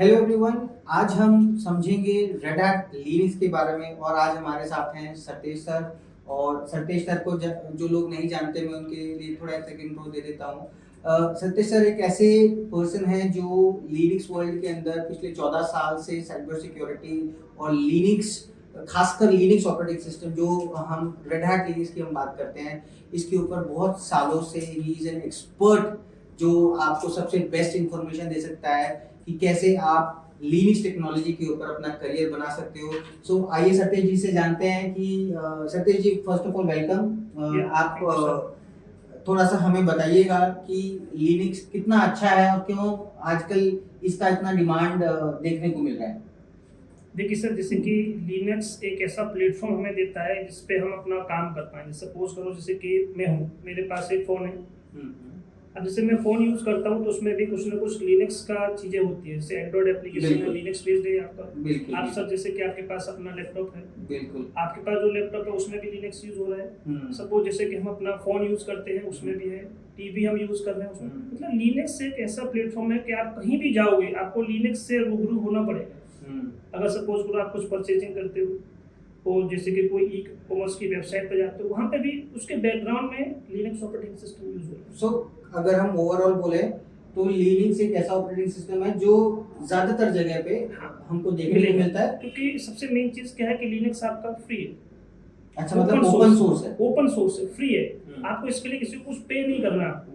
Hello everyone. आज हम समझेंगे रेड हैट लिनक्स के बारे में और आज हमारे साथ हैं सतीश सर। और सतीश सर को जो लोग नहीं जानते मैं उनके लिए थोड़ा एक इंट्रो दे देता हूँ। सतीश सर एक ऐसे पर्सन हैं जो लिनक्स वर्ल्ड के अंदर पिछले 14 साल से साइबर सिक्योरिटी और लिनक्स, खासकर लिनक्स ऑपरेटिंग सिस्टम जो हम रेड हैट लिनक्स की हम बात करते हैं, इसके ऊपर बहुत सालों से ही इज एन एक्सपर्ट जो आपको सबसे बेस्ट इंफॉर्मेशन दे सकता है कि कैसे आप लिनक्स टेक्नोलॉजी के ऊपर अपना करियर बना सकते हो। सो आइए सतीश जी से जानते हैं कि Satish ji, first of all welcome. आप थोड़ा सा हमें बताइएगा कि लिनक्स कितना अच्छा है और क्यों आजकल इसका इतना डिमांड देखने को मिल रहा है। देखिए सर, जैसे कि लिनक्स एक ऐसा प्लेटफॉर्म हमें देता है जिस पे हम अपना काम कर पाएं। सपोज करो जैसे कि मैं हूँ, मेरे पास एक फ़ोन है। अब जैसे मैं फ़ोन यूज़ करता हूँ तो उसमें भी कुछ ना कुछ लिनक्स का चीज़ें होती है। जैसे एंड्रॉइड एप्लीकेशन है, लिनक्स बेस्ड है आपका। आप सर जैसे कि आपके पास अपना लैपटॉप है, बिल्कुल आपके पास जो लैपटॉप है उसमें भी लिनक्स यूज़ हो रहा है। सपोज जैसे कि हम अपना फ़ोन यूज़ करते हैं उसमें भी है, टीवी हम यूज़ कर रहे हैं उसमें। मतलब लिनक्स एक ऐसा प्लेटफॉर्म है कि आप कहीं भी जाओगे आपको लिनक्स से रूबरू होना पड़ेगा। अगर सपोज करो आप कुछ परचेजिंग करते हो और जैसे कि कोई ई कॉमर्स की वेबसाइट पर जाते हो, वहाँ पे भी उसके बैकग्राउंड में लिनक्स ऑपरेटिंग सिस्टम यूज हो रहा है। सो अगर हम ओवरऑल बोले तो लिनक्स एक ऐसा ऑपरेटिंग सिस्टम है जो ज्यादातर जगह पे हमको देखने को मिलता है, क्योंकि सबसे मेन चीज क्या है कि लिनक्स आपका फ्री है। अच्छा, मतलब ओपन सोर्स है। ओपन सोर्स है, फ्री है। आपको इसके लिए किसी को कुछ पे नहीं करना आपको।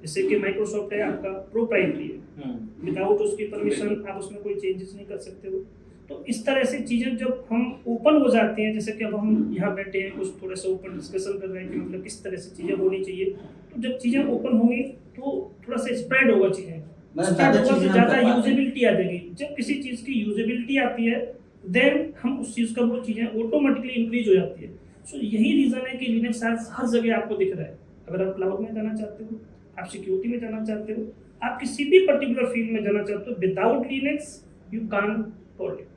जैसे कि माइक्रोसॉफ्ट है आपका प्रोप्राइटरी है, विदाउट उसकी परमिशन आप उसमें कोई चेंजेस नहीं कर सकते हो। तो इस तरह से चीज़ें जब हम ओपन हो जाती हैं, जैसे कि अब हम यहाँ बैठे हैं कुछ थोड़ा सा ओपन डिस्कशन कर रहे हैं कि मतलब किस तरह से चीज़ें होनी चाहिए, तो जब चीज़ें ओपन होंगी तो थोड़ा सा स्प्रेड होगा चीज़ें, ज़्यादा यूजेबिलिटी आ जाएगी। जब किसी चीज़ की यूजेबिलिटी आती है देन हम उस चीज़ का वो चीज़ें ऑटोमेटिकली इंक्रीज हो जाती है। सो यही रीज़न है कि लिनक्स हर जगह आपको दिख रहा है। अगर आप क्लाउड में जाना चाहते हो, आप सिक्योरिटी में जाना चाहते हो, आप किसी भी पर्टिकुलर फील्ड में जाना चाहते हो, without Linux you can't tolerate.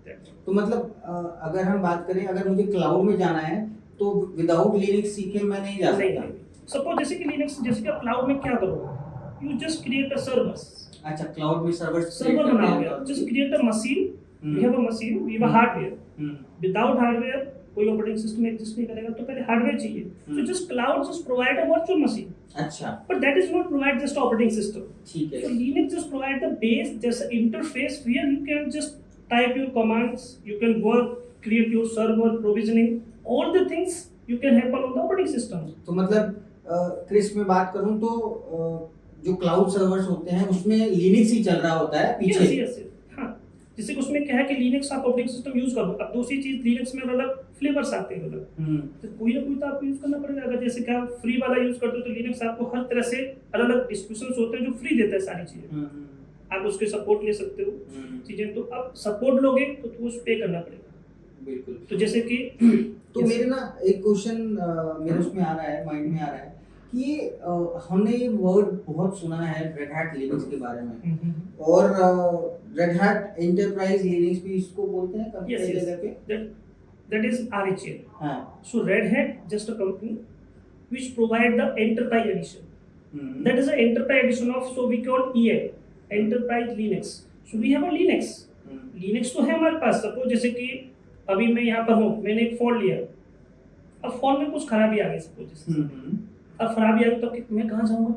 तो मतलब अगर हम बात करें, अगर मुझे क्लाउड में जाना है तो विदाउट लिनक्स सीखे मैं नहीं जा सकता। सपोज जैसे कि लिनक्स, जैसे कि आप क्लाउड में क्या करोगे, you just create a server. अच्छा, क्लाउड में सर्वर बनाओगे, just create a machine. We have a machine, we have a hardware. Without hardware कोई ऑपरेटिंग सिस्टम एग्जिस्ट नहीं करेगा, तो पहले हार्डवेयर चाहिए। So just cloud just provide a virtual machine. अच्छा, but that is not provide just operating system. ठीक है। So Linux just provide the base, just interface where you can just type your commands, you can work, create your server, provisioning, all the things you can happen on the operating system. तो मतलब crisp में बात करूं तो जो cloud servers होते हैं उसमें लिनक्स ही चल रहा होता है पीछे। yes. हाँ, जैसे कि उसमें क्या है कि लिनक्स आप ऑपरेटिंग सिस्टम यूज करो। अब दूसरी चीज, लिनक्स में अलग फ्लेवर्स आते हैं अलग, तो कोई ना कोई तो आपको यूज करना पड़ेगा। अगर जैसे कि आप फ्री वाला यूज करते हो तो लिनक्स आपको हर तरह से अलग अलग डिस्ट्रीब्यूशंस होते हैं जो फ्री देता है सारी चीजें। आप उसके सपोर्ट ले सकते हो चीजें। तो अब सपोर्ट लोगे तो उस पे करना पड़ेगा। बिल्कुल। तो जैसे कि तो मेरे ना एक क्वेश्चन मेरे उसमें आ रहा है, माइंड में आ रहा है कि हमने ये वर्ड बहुत सुना है रेड हैट लिनक्स के बारे में, और रेड हैट एंटरप्राइज लिनक्स भी इसको बोलते हैं कभी कई जगह पे। That is RHEL। हां, so red hat just a company which provide the enterprise edition। that is the enterprise edition of, so we call EL, enterprise Linux। so we have a Linux। Linux तो है हमारे पास। Suppose जैसे कि अभी मैं यहाँ पर हूँ, मैंने एक फोन लिया, अब फोन में कुछ खराबी आ गई सपोज, अब खराबी आ गई तो मैं कहाँ जाऊँगा?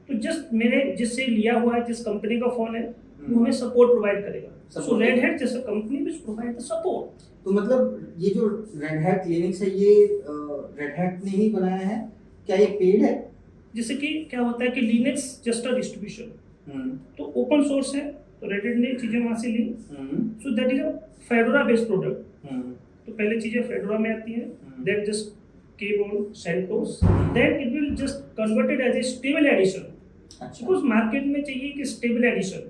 तो जस्ट मैंने जिससे लिया हुआ है, जिस कंपनी का फोन है, वो हमें सपोर्ट प्रोवाइड करेगा। सो रेड हैट जैसे company which provide the support. तो मतलब ये जो रेड हैट लिनक्स है ये रेड हैट ने ही बनाया है, क्या ये पेड है? जैसे कि क्या होता है कि लिनक्स जस्ट अ डिस्ट्रीब्यूशन, तो ओपन सोर्स है, तो रेड हैट ने चीजें वहां से ली। So that is a Fedora based product. तो पहले चीजें फेडोरा में आती है, then just came on CentOS, then it will just converted as a stable edition. Because market में चाहिए कि स्टेबल एडिशन,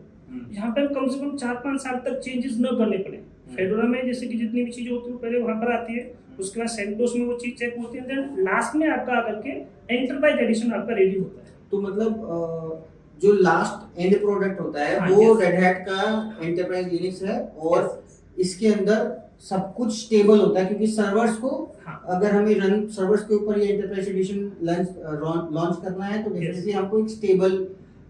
यहाँ पर कम से कम 4-5 साल तक चेंजेस न करने पड़े। फेडोरा में जैसे कि जितनी भी चीजें होती है वो पहले वहां पर आती है, उसके बाद सेंटोस में वो चीज चेक होती है, देन लास्ट में आपका आकर के एंटरप्राइज एडिशन आपका रेडी होता है। तो मतलब जो लास्ट एंड प्रोडक्ट होता है वो रेड हैट का एंटरप्राइज लिनक्स है, और इसके अंदर सब कुछ स्टेबल होता है क्योंकि सर्वर्स को अगर हमें रन सर्वर्स के ऊपर ये एंटरप्राइज एडिशन लॉन्च करना है तो डेफिनेटली हमको एक स्टेबल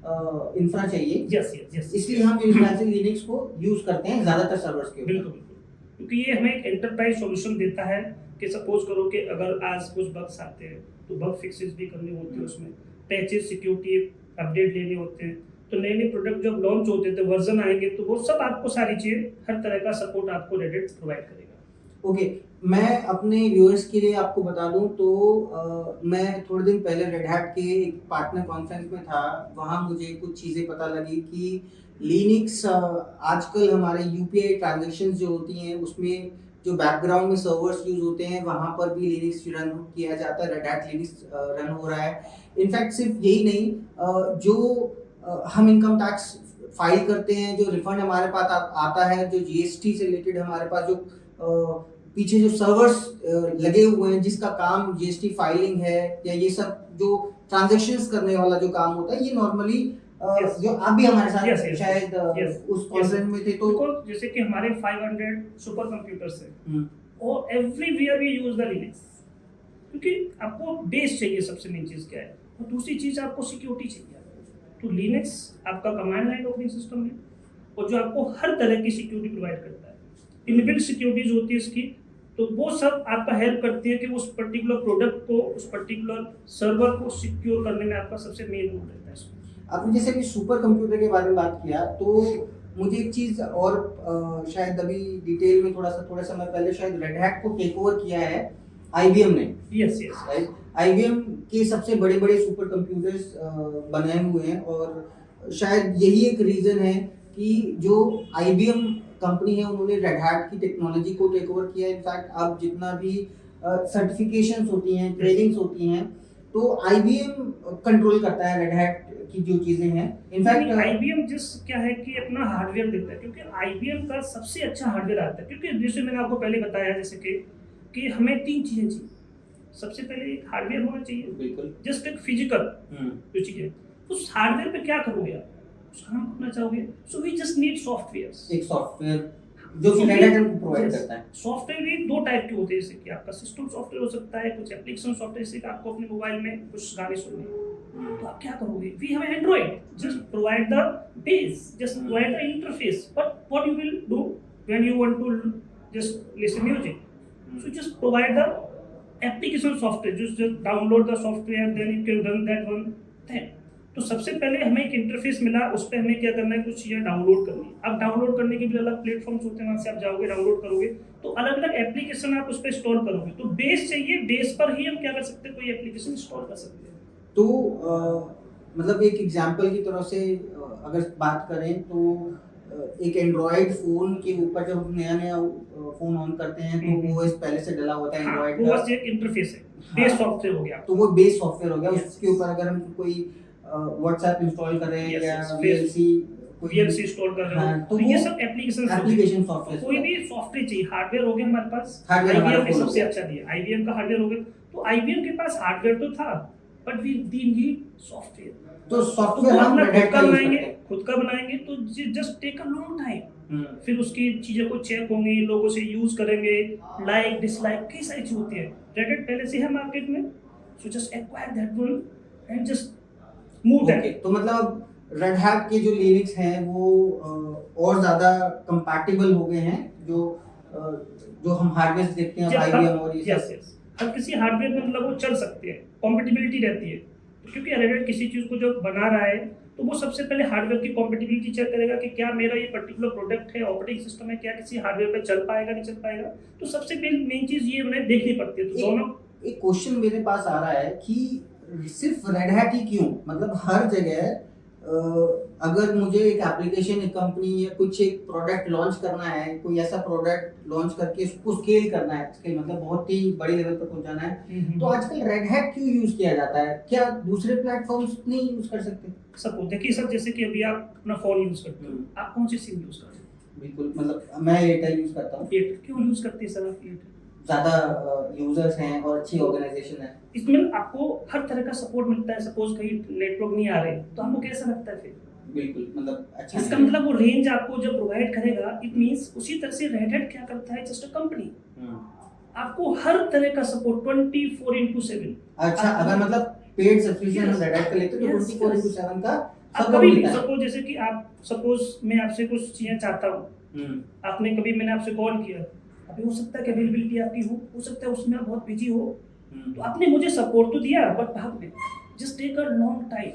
इंफ्रा चाहिए, यस यस यस, इसलिए हम यूनिवर्सल लिनक्स को यूज करते हैं ज्यादातर सर्वर्स के ऊपर। बिल्कुल बिल्कुल, क्योंकि ये हमें एक एंटरप्राइज सॉल्यूशन देता है कि सपोज करो कि अगर आज कुछ बग्स आते हैं तो बग फिक्सेस भी करने होते हैं, उसमें पैचेस सिक्योरिटी अपडेट लेने होते हैं, तो नए नए प्रोडक्ट जब लॉन्च होते हैं तो वर्जन आएंगे, तो वो सब आपको सारी चीज़ें हर तरह का सपोर्ट आपको रेडिट प्रोवाइड करेगा। ओके, मैं अपने व्यूअर्स के लिए आपको बता दूं तो मैं थोड़े दिन पहले रेड हैट के एक पार्टनर कॉन्फ्रेंस में था, वहाँ मुझे कुछ चीज़ें पता लगी कि लिनक्स आजकल हमारे यूपीआई ट्रांजैक्शंस जो होती हैं उसमें जो बैकग्राउंड में सर्वर्स यूज होते हैं वहाँ पर भी लिनक्स रन किया जाता है, रेड हैट लिनक्स रन हो रहा है। इनफैक्ट सिर्फ यही नहीं, जो हम इनकम टैक्स फाइल करते हैं, जो रिफंड हमारे पास आता है, जो जीएसटी से रिलेटेड हमारे पास जो पीछे जो सर्वर्स लगे हुए हैं जिसका काम जीएसटी फाइलिंग है या ये सब जो ट्रांजैक्शंस करने वाला जो काम होता है, ये नॉर्मली जो आप भी हमारे साथ शायद उस कॉन्फ्रेंस में थे, तो जैसे कि हमारे 500 सुपर कंप्यूटर्स हैं और everywhere we use the Linux, क्योंकि आपको बेस चाहिए, सबसे मेन चीज़ क्या है, और दूसरी चीज़ आपको सिक्योरिटी चाहिए। तो लिनक्स आपका कमांड लाइन ऑपरेटिंग सिस्टम है और जो आपको हर तरह की सिक्योरिटी प्रोवाइड करता है, इनबिल्ट सिक्योरिटीज होती है इसकी, तो वो सब आपका हेल्प करती है कि उस पर्टिकुलर प्रोडक्ट को, उस पर्टिकुलर सर्वर को सिक्योर करने में आपका सबसे मेन रोल रहता है इसमें। आपने जैसे कि सुपर कंप्यूटर के बारे में बात किया, तो मुझे एक चीज़ और शायद अभी डिटेल में थोड़ा समय पहले शायद रेड हैट को टेक ओवर किया है आईबीएम ने। यस यस, राइट, आईबीएम के सबसे बड़े बड़े सुपर कंप्यूटर्स बनाए हुए हैं और शायद यही एक रीज़न है कि जो आईबीएम कंपनी है उन्होंने रेड हैट की टेक्नोलॉजी को टेक ओवर किया। इनफैक्ट अब जितना भी सर्टिफिकेशंस होती हैं, ट्रेनिंग्स होती हैं, तो आईबीएम कंट्रोल करता है रेड हैट की जो चीजें हैं। इनफैक्ट आईबीएम जिस क्या है कि अपना हार्डवेयर देता है, क्योंकि आईबीएम का सबसे अच्छा हार्डवेयर आता है, क्योंकि जैसे मैंने आपको पहले बताया जैसे कि हमें 3 चीजें चाहिए। सबसे पहले एक हार्डवेयर होना चाहिए, बिल्कुल, जस्ट एक फिजिकल जो चीजें, उस हार्डवेयर पे क्या करोगे आप, उस काम करना चाहोगे, so we just need software, एक सॉफ्टवेयर जो कि रेड हैट प्रोवाइड करता है। सॉफ्टवेयर भी 2 टाइप के होते हैं, जैसे कि आपका सिस्टम सॉफ्टवेयर हो सकता है, कुछ एप्लीकेशन सॉफ्टवेयर, जैसे कि आपको अपने मोबाइल में कुछ गाने सुनने, तो आप क्या करोगे, we have Android, just provide the base, just provide the interface, but what you will do when you want to just listen music, so just provide the application software, just download the software, then you can run that one thing. तो सबसे पहले हमें एक interface मिला, उस पर हमें क्या करना है, कुछ चीज़ें डाउनलोड करनी है। अब डाउनलोड करने के भी अलग प्लेटफॉर्म्स होते हैं, वहाँ से आप जाओगे डाउनलोड करोगे, तो अलग अलग एप्लीकेशन आप उस पर इंस्टॉल करोगे, तो बेस चाहिए, बेस पर ही हम क्या कर सकते हैं, कोई एप्लीकेशन इंस्टॉल कर सकते हैं। तो मतलब एक एग्जांपल की तरफ से अगर बात करें तो एक एंड्रॉइड फोन के ऊपर जब हम नया फोन ऑन करते हैं तो ओएस पहले से डला होता है एंड्रॉइड का, बस एक इंटरफेस है, बेस सॉफ्टवेयर हो गया, तो वो बेस सॉफ्टवेयर हो गया। उसके ऊपर अगर हम कोई व्हाट्सएप इंस्टॉल कर रहे हैं या VLC इंस्टॉल कर रहे हैं, तो ये सब एप्लीकेशन सॉफ्टवेयर, कोई भी सॉफ्टवेयर चाहिए, हार्डवेयर हो गया हमारे पास, आईबीएम ने सबसे अच्छा दिया, आईबीएम का हार्डवेयर हो गया, तो आईबीएम के पास हार्डवेयर तो था बट वी नीड सॉफ्टवेयर, तो सॉफ्टवेयर हम खुद का बनाएंगे तो just take a long time, फिर उसकी चीज़ों को चेक होंगी, लोगों से यूज करेंगे, लाइक डिसलाइक कई सारी चीज़ होती है। रेडिट पहले से है मार्केट में, so just acquire that one and just move that. तो मतलब रेड हैट के जो लिनक्स हैं वो और ज़्यादा कंपैटिबल हो गए हैं, जो हम हार्डवेयर देखते हैं आईबीएम और ये सब, अब किसी हार्डवेयर में मतलब वो चल सकते हैं, कॉम्पेटिबिलिटी रहती है, क्योंकि रेडिट किसी चीज़ को जब बना रहा है तो वो सबसे पहले हार्डवेयर की कॉम्पेटिबिलिटी चेक करेगा कि क्या मेरा ये पर्टिकुलर प्रोडक्ट है, ऑपरेटिंग सिस्टम है, क्या किसी हार्डवेयर पे चल पाएगा नहीं चल पाएगा, तो सबसे मेन चीज़ ये उन्हें देखनी पड़ती है। तो दोनों एक क्वेश्चन मेरे पास आ रहा है कि सिर्फ रेड हैट ही क्यों, मतलब हर जगह अगर मुझे एक एप्लीकेशन, एक कंपनी या कुछ एक प्रोडक्ट लॉन्च करना है, कोई ऐसा प्रोडक्ट लॉन्च करके उसको स्केल करना है, स्केल मतलब बहुत ही बड़े लेवल पर पहुंचाना है, तो आजकल रेड हैट क्यों यूज किया जाता है, क्या दूसरे प्लेटफॉर्म्स नहीं यूज कर सकते? सब देखिए सर, जैसे कि अभी आप अपना फोन यूज करते हो, आप कौन सी सिम यूज करते हो? बिल्कुल, मतलब मैं एयरटेल यूज करता हूँ। क्यों यूज करते हैं सर आप एयरटेल? ज़्यादा यूजर्स हैं और अच्छी ऑर्गेनाइजेशन है, इसमें आपको हर तरह का सपोर्ट मिलता है। सपोज कहीं नेटवर्क नहीं आ रहे तो आपको कैसा लगता है फिर? बिल्कुल, मतलब अच्छा, इसका मतलब वो रेंज आपको जब प्रोवाइड करेगा, इट मींस उसी तरह से रेड हैट क्या करता है, जस्ट अ कंपनी आपको हर तरह का सपोर्ट 24/7। अच्छा, अगर मतलब पेड सब्सक्रिप्शन हम रेड हैट का लेते हैं तो 24/7 का आप सब कभी भी मिलता है। सपोज जैसे कि आप सपोज मैं आपसे कुछ चीजें चाहता हूँ, आपने कभी मैंने आपसे कॉल किया, अभी हो सकता है कि अवेलेबिलिटी आपकी हो सकता है उसमें आप बहुत बिजी हो, तो आपने मुझे सपोर्ट तो दिया बट बाद में just take a long time,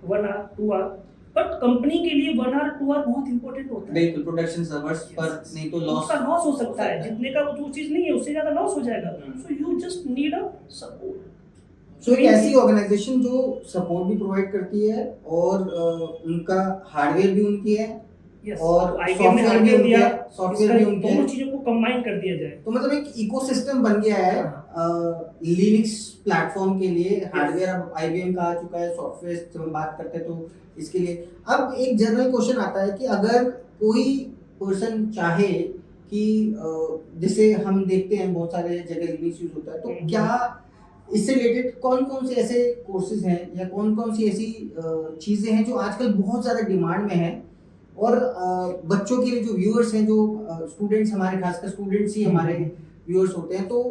1 hour 2 hour, but company के लिए 1 आवर 2 आवर बहुत इंपॉर्टेंट होता है। बिल्कुल, प्रोडक्शन सर्वर्स पर नहीं तो उसका लॉस हो सकता है, है। जितने का वो चीज नहीं है उससे ज्यादा लॉस हो जाएगा, hmm. So you just need a support. So एक ऐसी ऑर्गेनाइजेशन जो सपोर्ट भी प्रोवाइड करती है और उनका हार्डवेयर भी उनकी है और सॉफ्टवेयर भी उनके है, सॉफ्टवेयर भी उनके दोनों है। चीजों को कंबाइन कर दिया जाए तो मतलब एक इकोसिस्टम बन गया है लिनक्स प्लेटफॉर्म के लिए। हार्डवेयर अब आईबीएम का आ चुका है, सॉफ्टवेयर जब हम बात करते हैं तो इसके लिए अब एक जनरल क्वेश्चन आता है कि अगर कोई पर्सन चाहे कि जैसे हम देखते हैं बहुत सारे जगह लिनक्स यूज होता है, तो क्या इससे रिलेटेड कौन कौन से ऐसे कोर्सेज हैं या कौन कौन सी ऐसी चीज़ें हैं जो आजकल बहुत ज़्यादा डिमांड में हैं और बच्चों के लिए जो व्यूअर्स हैं, जो स्टूडेंट्स हमारे, खासकर स्टूडेंट्स ही हमारे व्यूअर्स होते हैं, तो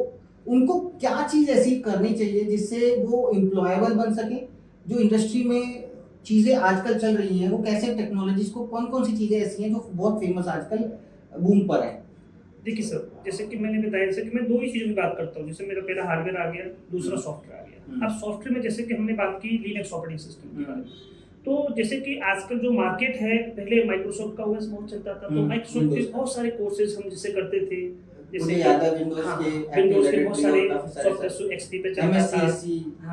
उनको क्या चीज़ ऐसी करनी चाहिए जिससे वो एम्प्लॉयबल बन सके? जो इंडस्ट्री में चीज़ें आजकल चल रही हैं वो कैसे, टेक्नोलॉजीज को कौन कौन सी चीज़ें ऐसी हैं जो बहुत फेमस आजकल बूम पर है? देखिए सर, जैसे कि मैंने बताया जैसे कि मैं दो ही चीज़ों की बात करता हूँ, जैसे मेरा पहला हार्डवेयर आ गया, दूसरा सॉफ्टवेयर आ गया। अब सॉफ्टवेयर में जैसे कि हमने बात की लिनक्स ऑपरेटिंग सिस्टम की बात, तो जैसे कि आजकल जो मार्केट है, पहले माइक्रोसॉफ्ट का ओएस बहुत चलता था, तो माइक्रोसॉफ्ट के बहुत सारे कोर्सेज हम जिसे करते थे, जैसे याद है विंडोज के बहुत सारे सॉफ्टवेयर एक्सपी पे चलता था,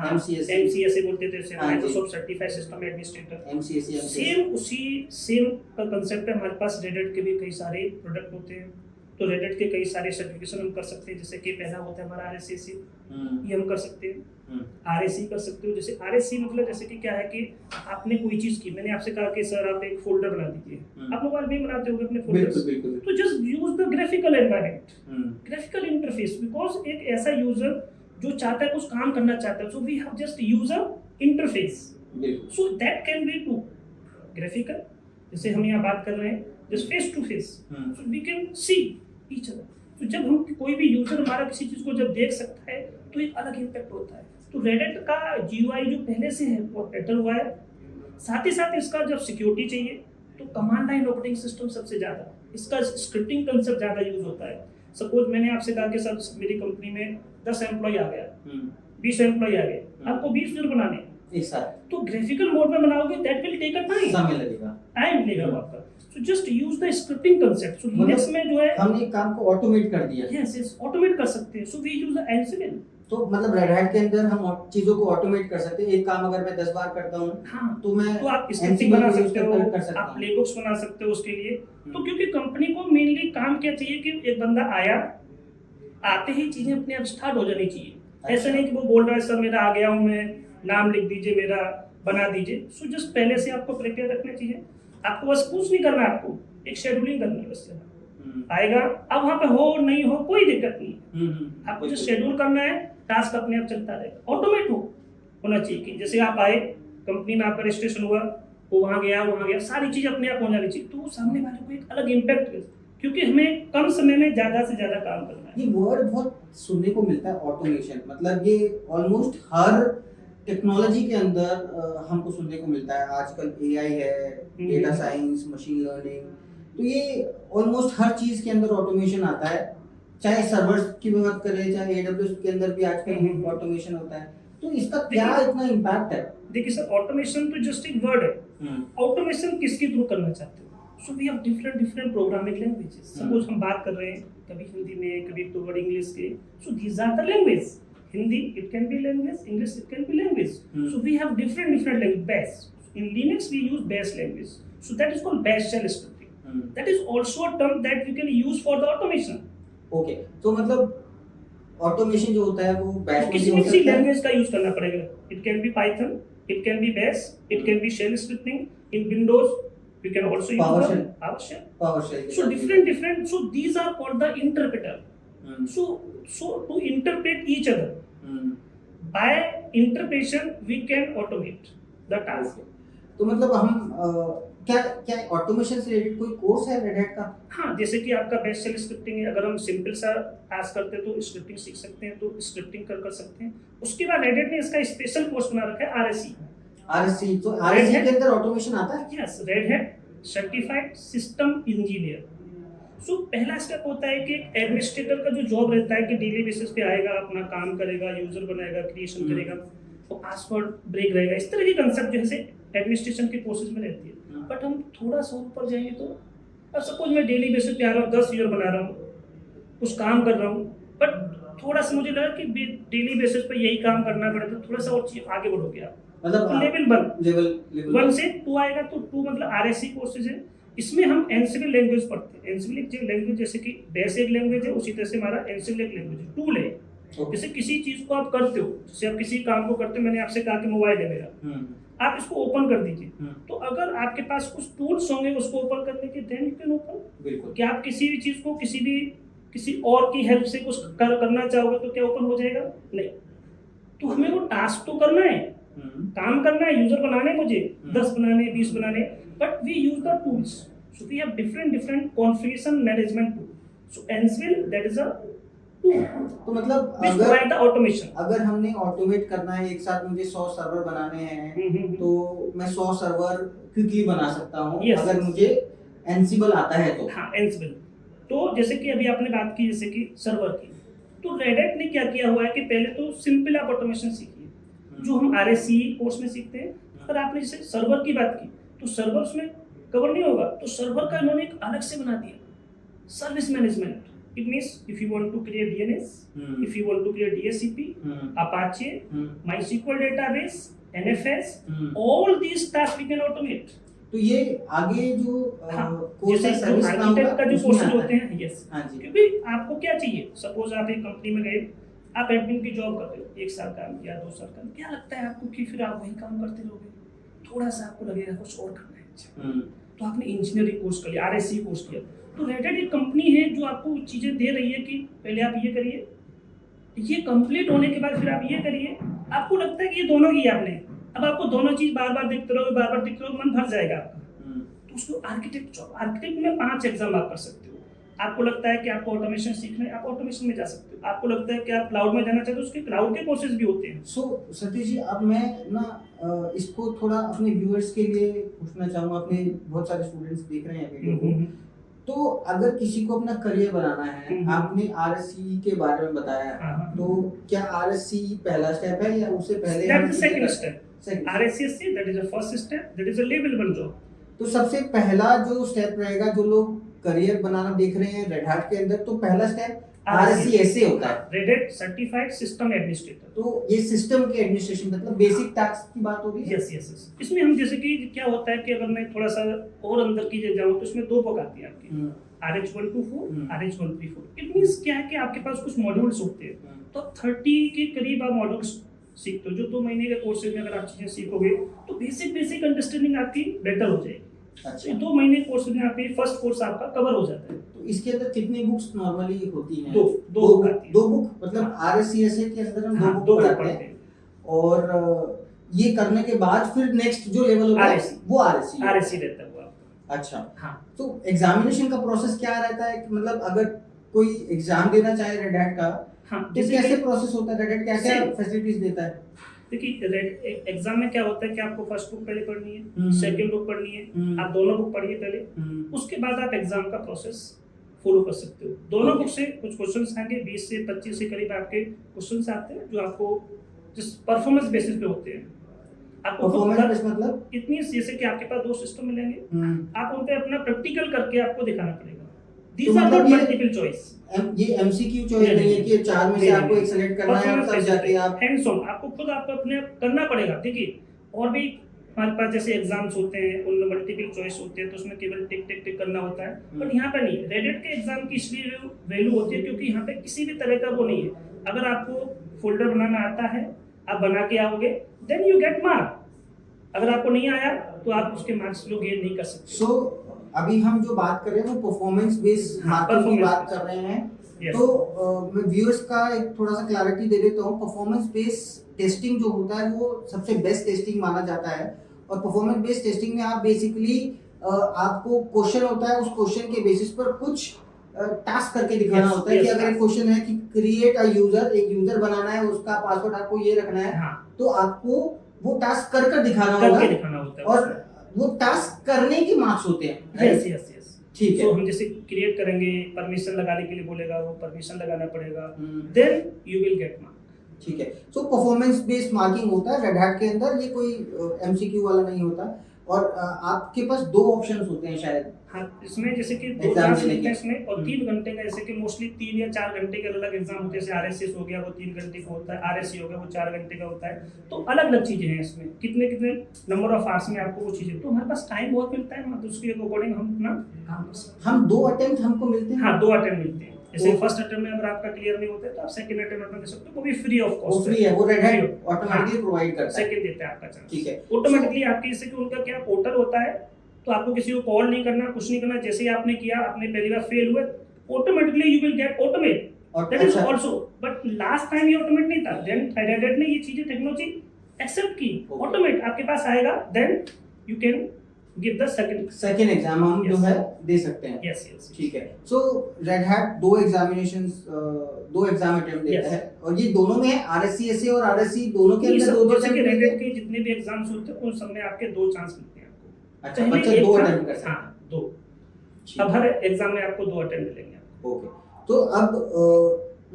एमसीएस बोलते थे, Microsoft certified system administrator, same उसी सेम का कंसेप्ट है। हमारे पास रेडिट के भी कई सारे प्रोडक्ट होते हैं, तो रेडिट के कई सारे सर्टिफिकेशन हम कर सकते हैं, जैसे कि पहला होता है हमारा आरएससी, ये हम कर सकते हैं। आरएससी कर सकते हो, जैसे आरएससी मतलब जैसे कि क्या है कि आपने कोई चीज की, मैंने आपसे कहा कि सर आप एक फोल्डर बना दीजिए, आप मोबाइल में बनाते होंगे अपने फोल्डर्स, तो just use the graphical environment, graphical interface, because एक ऐसा यूजर जो चाहता है कुछ काम करना चाहता है, so we have just use a interface, so that can be to graphical, जैसे हम यहाँ बात कर रहे हैं just face to face, so we can see each other. तो जब हम कोई भी यूजर हमारा किसी चीज को जब देख सकता है तो एक अलग इम्पैक्ट होता है। तो रेडिट का जीयूआई जो पहले से है वो बेटर हुआ है, साथ ही साथ इसका जब सिक्योरिटी चाहिए तो कमांड लाइन ऑपरेटिंग सिस्टम सबसे ज़्यादा, इसका स्क्रिप्टिंग कंसेप्ट ज़्यादा यूज होता है। सपोज मैंने आपसे कहा कि सर मेरी कंपनी में 10 एम्प्लॉय आ गया, 20 एम्प्लॉय आ गए, आपको 20 यूजर बनाने एक साथ, तो ग्राफिकल मोड में बनाओगे that will take a time, time लगेगा आपका। So just use the scripting concept. So Linux में जो है हमने एक काम को ऑटोमेट कर दिया। Yes, ऑटोमेट कर सकते हैं। So we use the Ansible. तो मतलब रेड हैट के अंदर हम चीजों को ऑटोमेट कर सकते हैं। एक काम अगर मैं 10 बार करता हूँ, हाँ, तो मैं तो आप स्क्रिप्टिंग बना सकते हो, आप प्लेबुक्स बना सकते हो उसके लिए। तो क्योंकि कंपनी को मेनली काम क्या चाहिए कि एक बंदा आया, आते ही चीजें अपने आप स्टार्ट हो जानी चाहिए। ऐसा नहीं कि वो बोल रहा है सर मेरा आ गया हूँ मैं, नाम लिख दीजिए मेरा, बना दीजिए। सो जस्ट पहले से आपको प्रिपेयर रखना चाहिए, आपको बस कुछ नहीं करना है, आपको एक शेड्यूलिंग करनी है बस। आएगा अब वहाँ पे हो नहीं हो कोई दिक्कत नहीं, आपको जो शेड्यूल करना है टास्क अपने आप चलता रहेगा, ऑटोमेट होना चाहिए। कि जैसे आप आए कंपनी में, आपका रजिस्ट्रेशन हुआ, वो वहाँ गया, सारी चीज़ अपने आप हो जानी चाहिए, तो सामने वाले को एक अलग इम्पैक्ट, क्योंकि हमें कम समय में ज़्यादा से ज़्यादा काम करना है। ये वर्ड बहुत सुनने को मिलता है ऑटोमेशन, मतलब ये ऑलमोस्ट हर टेक्नोलॉजी के अंदर हमको सुनने को मिलता है। आजकल एआई है, डेटा साइंस, मशीन लर्निंग, तो ये ऑलमोस्ट हर चीज के अंदर ऑटोमेशन आता है। चाहे सर्वर्स की बात करें, चाहे एडब्ल्यूएस के अंदर भी आजकल ऑटोमेशन होता है। तो इसका क्या इतना इम्पैक्ट है? देखिए सर, ऑटोमेशन तो जस्ट एक वर्ड है। ऑटोमेशन किसके थ्रू करना चाहते हो? So we have different programming languages. Suppose हम बात कर रहे हैं कभी हिंदी में, कभी तो वर्ड इंग्लिश के, so these are the language. Hindi, it can be language. English, it can be language. So we have different language. Bash. In Linux, we use Bash language. So that is called Bash shell scripting. That is also a term that we can use for the automation. Okay. तो मतलब automation जो होता है वो Bash में किसी किसी language का यूज करना पड़ेगा. It can be Python, it can be Bash, it can be shell scripting. In Windows, we can also use PowerShell. So different. So these are called the interpreter. So to interpret each other, by interpretation we can automate the task. तो मतलब हम क्या automation से related कोई course है red hat का? हाँ, जैसे कि आपका बेस्ट शेल स्क्रिप्टिंग है, अगर हम सिंपल सा टास्क करते हैं तो स्क्रिप्टिंग सीख सकते हैं, तो स्क्रिप्टिंग कर सकते हैं। उसके बाद रेड हैट ने इसका स्पेशल कोर्स बना रखा है आरएससी। आरएससी, तो आरएससी के अंदर ऑटोमेशन आता है? Yes, red hat certified system engineer. So पहला स्टेप होता है कि एक एडमिनिस्ट्रेटर का जो जॉब रहता है कि डेली बेसिस पे आएगा, अपना काम करेगा, यूजर बनाएगा, क्रिएशन करेगा, तो पासवर्ड ब्रेक रहेगा, इस तरह के कंसेप्ट जैसे एडमिनिस्ट्रेशन के कोर्सेज में रहती है। बट हम थोड़ा सा ऊपर जाएंगे तो अब सपोज मैं डेली बेसिस पे आ रहा हूँ, 10 यूजर बना रहा हूँ, कुछ काम कर रहा हूँ, बट थोड़ा सा मुझे लगा कि डेली बेसिस पे यही काम करना पड़ेगा, तो थोड़ा सा और चीज आगे बढ़ोगे आप, मतलब लेवल 1 से 2 आएगा, तो 2 मतलब आरएससी कोर्सेज है। इसमें हम एनसिविल लैंग्वेज पढ़ते हैं। एनसिविल एक लैंग्वेज जैसे कि बेसिक लैंग्वेज है, उसी तरह से हमारा एनसिविल एक लैंग्वेज है, टूल है। जैसे किसी चीज को आप करते हो, जैसे आप किसी काम को करते हो, मैंने आपसे कहा कि मोबाइल है मेरा, आप इसको ओपन कर दीजिए, तो अगर आपके पास कुछ टूल्स होंगे उसको ओपन करने के, देन यू कैन ओपन। बिल्कुल। क्या आप किसी भी चीज को किसी और की हेल्प से कुछ करना चाहोगे तो क्या ओपन हो जाएगा? नहीं। तो हमें वो टास्क तो करना है, काम करना है, यूजर बनाने मुझे 10 बनाने, 20 बनाने, but we use the tools, so we have different configuration management tool. So Ansible that is a tool, तो मतलब which provide the automation। अगर हमने ऑटोमेट करना है, एक साथ मुझे 100 सर्वर बनाने हैं, तो मैं 100 सर्वर क्विकली बना सकता हूँ। Yes, अगर yes। मुझे एनसिबल आता है तो। हाँ, Ansible। तो जैसे कि अभी आपने बात की जैसे कि सर्वर की, तो Red Hat ने क्या किया हुआ है कि पहले तो सिंपल आप ऑटोमेशन सीखिए, जो हम RSC कोर्स में सीखते हैं। अगर आपने जैसे सर्वर की बात की, तो सर्वर उसमें कवर नहीं होगा, तो सर्वर का इन्होंने एक अलग से बना दिया, service management. It means if you want to create DNS, if you want to create DHCP, Apache, MySQL database, NFS, all these tasks we can automate। तो ये आगे जो कोर्स है, सर्विस आर्किटेक्ट का जो कोर्सेज होते हैं, यस, हाँ जी। क्योंकि आपको क्या चाहिए, सपोज आप एक कंपनी में गए, आप एडमिन की जॉब कर रहे हो, 1 साल काम किया, 2 साल काम, क्या लगता है आपको कि फिर आप वही काम करते रहोगे? थोड़ा सा आपको लगेगा कुछ और करना है। तो आपने इंजीनियरिंग कोर्स कर लिया, RSC कोर्स किया, तो रेड हैट एक कंपनी है जो आपको चीजें दे रही है कि पहले आप ये करिए, ये कंप्लीट होने के बाद फिर आप ये करिए। आपको लगता है कि ये दोनों की आपने, अब आपको दोनों चीज बार बार देखते रहोगे, मन भर जाएगा आपका। तो उसको आर्किटेक्ट जॉब, आर्किटेक्ट में 5 एग्जाम आप कर सकते हो। आपको लगता है कि आपको ऑटोमेशन सीखना है, आप ऑटोमेशन में जा सकते हो। आपको लगता है कि आप क्लाउड में जाना चाहते हो, उसके क्लाउड के कोर्सेज भी होते हैं। सो सतीश जी, अब मैं ना इसको थोड़ा अपने व्यूअर्स के लिए पूछना चाहूँगा, अपने बहुत सारे स्टूडेंट्स देख रहे हैं वीडियो को, तो अगर किसी को अपना करियर बनाना है, आपने आरएससी के बारे में बताया, तो क्या आरएससी पहला स्टेप है या उससे पहले? That is second step. RSC that is the first step, that is a level 1 job. तो सबसे पहला जो स्टेप रहेगा, जो लोग करियर बनाना देख रहे हैं रेड हैट के अंदर, तो पहला स्टेप आरएससी ऐसे होता है, red hat certified system administrator. तो ये सिस्टम के एडमिनिस्ट्रेशन मतलब बेसिक टास्क की बात हो रही है। Yes yes yes. इसमें हम जैसे कि क्या होता है कि अगर मैं थोड़ा सा और अंदर की जाऊँ तो इसमें 2 बुक आती है आपकी, RH124, RH134। इट मींस क्या है कि आपके पास कुछ मॉड्यूल्स होते हैं, तो 30 के करीब आप मॉड्यूल्स सीखते हो, जो 2 महीने के कोर्सेज में अगर आप चीजें सीखोगे तो बेसिक अंडरस्टैंडिंग आपकी बेटर हो जाएगी। अच्छा, 2 महीने कोर्स में आपके फर्स्ट कोर्स आपका कवर हो जाता है। तो इसके अंदर कितनी बुक्स नॉर्मली होती हैं? 2 बुक मतलब RSCSA के अंदर हम 2 बुक पढ़ते हैं, और ये करने के बाद फिर नेक्स्ट जो लेवल होता है वो RSC रहता है वो आपका। अच्छा, हाँ। तो एग्जामिनेशन का प्रोसेस क्या रहता है, मतलब अगर कोई एग्जाम देना चाहे रेड हैट का, हाँ, तो कैसे प्रोसेस होता है? रेड हैट क्या-क्या फैसिलिटीज देता है? देखिए, एग्जाम में क्या होता है कि आपको फर्स्ट बुक पहले पढ़नी है, सेकंड बुक पढ़नी है, आप दोनों बुक पढ़िए पहले, उसके बाद आप एग्जाम का प्रोसेस फॉलो कर सकते हो। दोनों बुक से कुछ क्वेश्चंस आएंगे, 20 से 25 के करीब आपके क्वेश्चंस आते हैं, जो आपको जिस परफॉर्मेंस बेसिस पे होते हैं। आपको परफॉर्मेंस मतलब इतनी, जैसे कि आपके पास 2 सिस्टम मिलेंगे, आप उन पे अपना प्रैक्टिकल करके आपको दिखाना पड़ेगा। These are not multiple choice। ये MCQ चॉइस नहीं है कि 4 में से आपको एक सेलेक्ट करना है, तब जाके आप हैंड्स ऑन आपको खुद आपको अपने करना पड़ेगा। देखिए, और भी हमारे पास जैसे एग्जाम्स होते हैं, उनमें मल्टीपल चॉइस होते हैं, तो उसमें केवल टिक करना होता है, बट यहाँ पे नहीं। रेड हैट के एग्जाम की इसलिए वैल्यू होती है क्योंकि यहाँ पे किसी भी तरह का वो नहीं है। अगर आपको फोल्डर बनाना आता है, आप बना के आओगे, देन यू गेट मार्क। अगर आपको नहीं आया तो आप उसके मार्क्स लोग गेन नहीं कर सकते। सो अभी हम जो बात कर रहे हैं वो परफॉर्मेंस बेस्ड मार्किंग की बात कर रहे हैं। Yes। तो मैं व्यूअर्स का एक थोड़ा सा क्लैरिटी दे देता हूँ। परफॉर्मेंस बेस्ड टेस्टिंग जो होता है वो सबसे बेस्ट टेस्टिंग माना जाता है, और परफॉर्मेंस बेस्ड टेस्टिंग में आप बेसिकली आपको क्वेश्चन होता है, उस क्वेश्चन के बेसिस पर कुछ टास्क करके दिखाना होता है कि अगर एक क्वेश्चन है कि क्रिएट अ यूजर, एक यूजर बनाना है, उसका पासवर्ड आपको ये रखना है, तो आपको वो टास्क कर कर दिखाना करके होगा दिखाना होता है और वो टास्क करने के मार्क्स होते हैं, यस right? यस यस ठीक है। तो हम जैसे क्रिएट करेंगे, परमिशन लगाने के लिए बोलेगा, वो परमिशन लगाना पड़ेगा, hmm, then you will get mark. ठीक है। सो परफॉर्मेंस बेस्ड मार्किंग होता है रेड हैट के अंदर, ये कोई एमसीक्यू वाला नहीं होता। और आपके पास दो ऑप्शंस होते हैं शायद। हाँ, इसमें जैसे कि 2 एग्जाम चांस देने मिलते हैं के। इसमें, और 3 घंटे का, जैसे कि मोस्टली 3 या 4 घंटे के अलग एग्जाम होते हैं। जैसे आरएसएस हो गया वो 3 घंटे का होता है, आरएससी हो गया वो 4 घंटे का होता है। तो अलग अलग चीजें हैं इसमें, कितने कितने नंबर ऑफ आवर्स में आपको वो चीजें, तो हमारे पास टाइम बहुत मिलता है ना, तो उसके अकॉर्डिंग हम अपना काम कर सकते हम 2 अटेम्प्ट हमको मिलते हैं। हैं। हाँ, 2 अटेम्प्ट मिलते हैं। जैसे तो- फर्स्ट अटेम्प्ट में अगर आपका क्लियर नहीं होता है तो आप सेकंड अटेम्प्ट में दे सकते हो, वो भी फ्री ऑफ वो कॉस्ट फ्री है, वो red hat Free automatically provide करता है। सेकंड देता है आपका चांस। ठीक है। ऑटोमेटिकली आपके, जैसे कि उनका क्या पोर्टल होता है, तो आपको किसी को कॉल नहीं करना, कुछ नहीं करना। जैसे ही आपने किया, आपने पहली बार फेल हुए, automatically you will get automate, और दैट इज अच्छा, आल्सो। बट लास्ट टाइम ये ऑटोमेट नहीं था, देन थ्रेडेड ने ये चीजें टेक्नोलॉजी एक्सेप्ट की, Okay. ऑटोमेट आपके पास आएगा, then you can give the second exam हम जो Yes. है दे सकते हैं। यस यस ठीक है। So red hat 2 examinations 2 exam attempt देता Yes. है, और ये दोनों में है आरएससीएसए और आरएससी दोनों के ये अंदर सब 2 जैसे कि अटेम्प्ट रेडेड देते हैं। के जितने भी एग्जाम्स होते हैं उन सब में आपके 2 चांस मिलते हैं आपको। अच्छा, पहले बच्चा एक 2 था- अटेम्प्ट कर सकता है। हाँ, 2। ठीक अब है। हर एग्जाम में आपको 2 अटेम्प्ट मिलेंगे आपको। ओके। तो अब